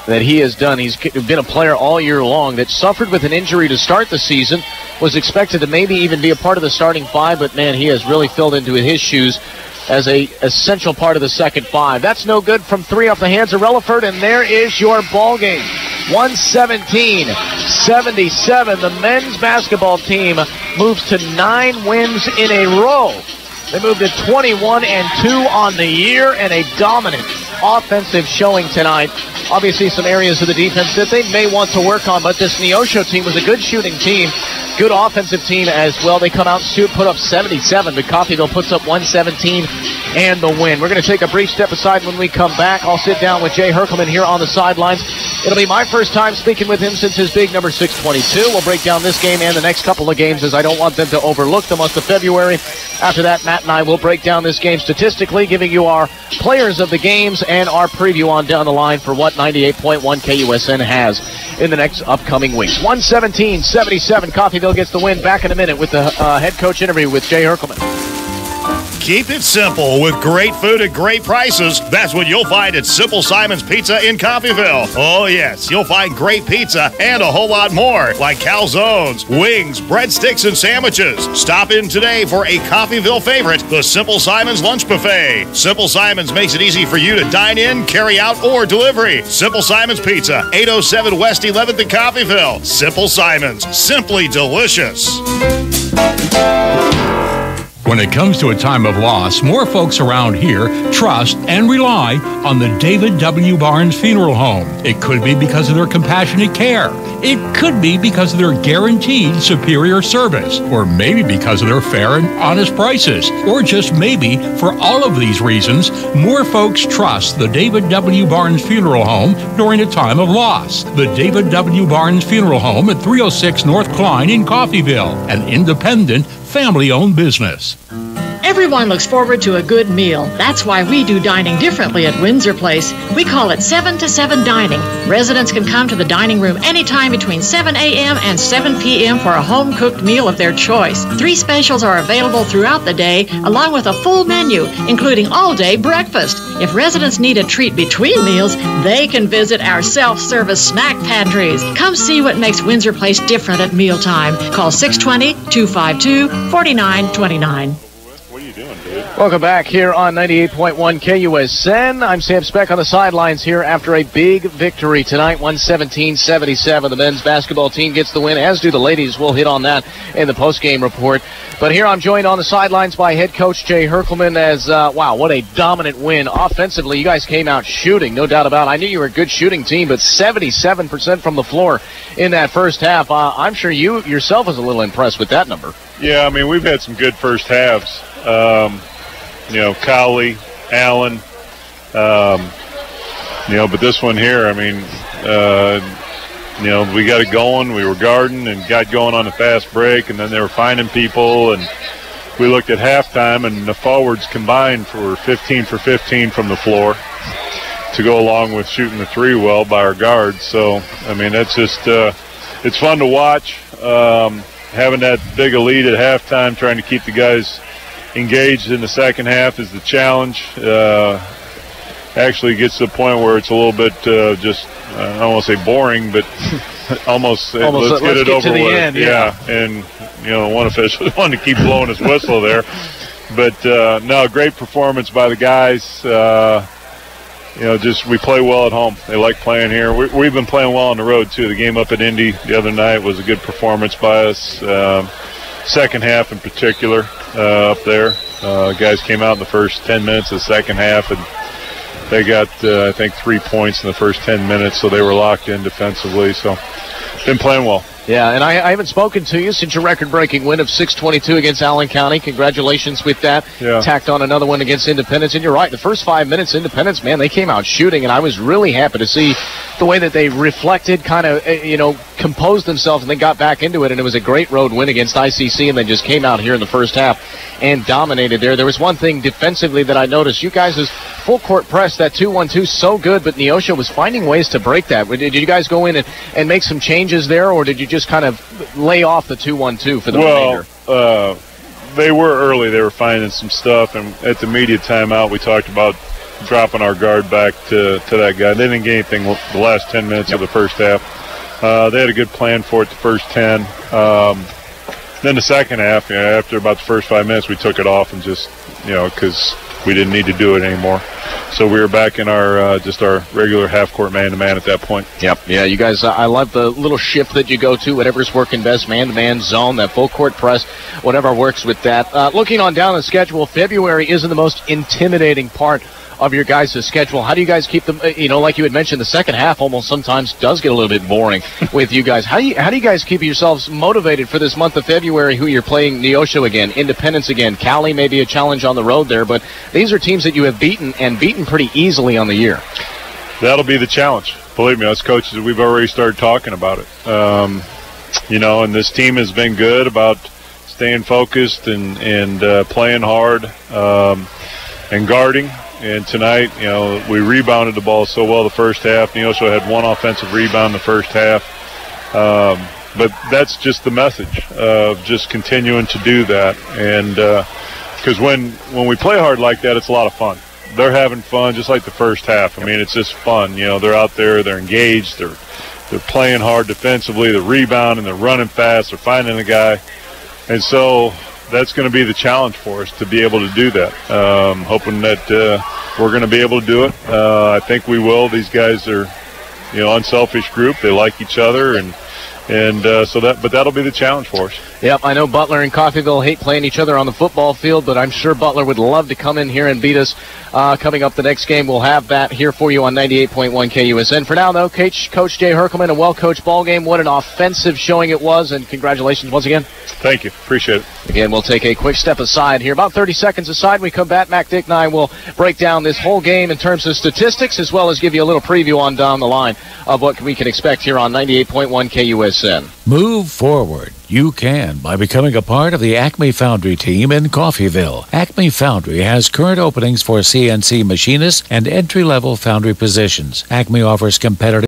that he has done. He's been a player all year long that suffered with an injury to start the season, was expected to maybe even be a part of the starting 5, but man, he has really filled into his shoes as a essential part of the second 5. That's no good from 3 off the hands of Relaford, and there is your ball game. 117-77. The men's basketball team moves to 9 wins in a row. They moved to 21-2 on the year, and a dominant offensive showing tonight. Obviously some areas of the defense that they may want to work on, but this Neosho team was a good shooting team, good offensive team as well. They come out and put up 77, but Coffeyville puts up 117 and the win. We're going to take a brief step aside. When we come back, I'll sit down with Jay Herkelman here on the sidelines. It'll be my first time speaking with him since his big number 622. We'll break down this game and the next couple of games, as I don't want them to overlook the month of February. After that, Matt and I will break down this game statistically, giving you our players of the games and our preview on down the line for what 98.1 KUSN has in the next upcoming weeks. 117-77. Coffeyville gets the win. Back in a minute with the head coach interview with Jay Herkelman. Keep it simple with great food at great prices. That's what you'll find at Simple Simon's Pizza in Coffeyville. Oh, yes, you'll find great pizza and a whole lot more, like calzones, wings, breadsticks, and sandwiches. Stop in today for a Coffeyville favorite, the Simple Simon's Lunch Buffet. Simple Simon's makes it easy for you to dine in, carry out, or delivery. Simple Simon's Pizza, 807 West 11th in Coffeyville. Simple Simon's, simply delicious. When it comes to a time of loss, more folks around here trust and rely on the David W. Barnes Funeral Home. It could be because of their compassionate care. It could be because of their guaranteed superior service, or maybe because of their fair and honest prices, or just maybe for all of these reasons, more folks trust the David W. Barnes Funeral Home during a time of loss. The David W. Barnes Funeral Home at 306 North Klein in Coffeyville, an independent, family-owned business. Everyone looks forward to a good meal. That's why we do dining differently at Windsor Place. We call it 7 to 7 dining. Residents can come to the dining room anytime between 7 a.m. and 7 p.m. for a home-cooked meal of their choice. 3 specials are available throughout the day, along with a full menu, including all-day breakfast. If residents need a treat between meals, they can visit our self-service snack pantries. Come see what makes Windsor Place different at mealtime. Call 620-252-4929. Welcome back here on 98.1 KUSN. I'm Sam Speck on the sidelines here after a big victory tonight, 117-77. The men's basketball team gets the win, as do the ladies. We'll hit on that in the postgame report. But here I'm joined on the sidelines by head coach Jay Herkelman as, wow, what a dominant win. Offensively, you guys came out shooting, no doubt about it. I knew you were a good shooting team, but 77% from the floor in that first half. I'm sure you yourself was a little impressed with that number. Yeah, I mean, we've had some good first halves. Cowley, Allen, but this one here, I mean, we got it going. We were guarding and got going on a fast break, and then they were finding people, and we looked at halftime, and the forwards combined for 15 for 15 from the floor to go along with shooting the three well by our guards. So, I mean, that's just, it's fun to watch. Having that big a lead at halftime, trying to keep the guys engaged in the second half is the challenge. Actually gets to the point where it's a little bit just, I don't want to say boring, but almost let's get it over with. End, yeah, and one official wanted to keep blowing his whistle there. But no, great performance by the guys. Just we play well at home. They like playing here. We've been playing well on the road too. The game up at Indy the other night was a good performance by us. Second half in particular up there. Guys came out in the first 10 minutes of the second half, and they got, I think, 3 points in the first 10 minutes, so they were locked in defensively. So, been playing well. Yeah, and I haven't spoken to you since your record-breaking win of 6-22 against Allen County. Congratulations with that. Yeah. Tacked on another one against Independence. And you're right, the first 5 minutes, Independence, man, they came out shooting, and I was really happy to see the way that they reflected, kind of, composed themselves, and then got back into it. And it was a great road win against ICC, and then just came out here in the first half and dominated there. There was one thing defensively that I noticed. You guys' full-court press, that 2-1-2, so good, but Neosho was finding ways to break that. Did you guys go in and make some changes there, or did you just kind of lay off the 2-1-2 for the remainder? They were early. They were finding some stuff, and at the media timeout, we talked about dropping our guard back to that guy. They didn't get anything the last 10 minutes of the first half. They had a good plan for it the first 10. Then the second half, after about the first 5 minutes, we took it off and just, because we didn't need to do it anymore. So we were back in our just our regular half-court man-to-man at that point. Yep. Yeah, you guys, I love the little shift that you go to, whatever's working best, man-to-man zone, that full-court press, whatever works with that. Looking on down the schedule, February isn't the most intimidating part of your guys' schedule. How do you guys keep them, like you had mentioned, the second half almost sometimes does get a little bit boring with you guys. How do you guys keep yourselves motivated for this month of February, who you're playing Neosho again, Independence again, Cali may be a challenge on the road there, but these are teams that you have beaten pretty easily on the year. That'll be the challenge. Believe me, us coaches, we've already started talking about it. And this team has been good about staying focused and playing hard and guarding. And tonight, we rebounded the ball so well the first half. Neosho had one offensive rebound in the first half. But that's just the message of just continuing to do that. And because when we play hard like that, it's a lot of fun. They're having fun, just like the first half. I mean, it's just fun. You know, they're out there, they're engaged, they're playing hard defensively, they're rebounding, they're running fast, they're finding a guy. And so that's going to be the challenge for us to be able to do that. Hoping that we're going to be able to do it. I think we will. These guys are, you know, unselfish group. They like each other, and but that'll be the challenge for us. Yep, I know Butler and Coffeyville hate playing each other on the football field, but I'm sure Butler would love to come in here and beat us. Coming up the next game, we'll have that here for you on 98.1 KUSN. For now, though, Coach Jay Herkelman, a well-coached ball game. What an offensive showing it was, and congratulations once again. Thank you. Appreciate it. Again, we'll take a quick step aside here. About 30 seconds aside. We come back. Mac Dick and I will break down this whole game in terms of statistics, as well as give you a little preview on down the line of what we can expect here on 98.1 KUSN. Move forward. You can by becoming a part of the Acme Foundry team in Coffeyville. Acme Foundry has current openings for CNC machinists and entry-level foundry positions. Acme offers competitive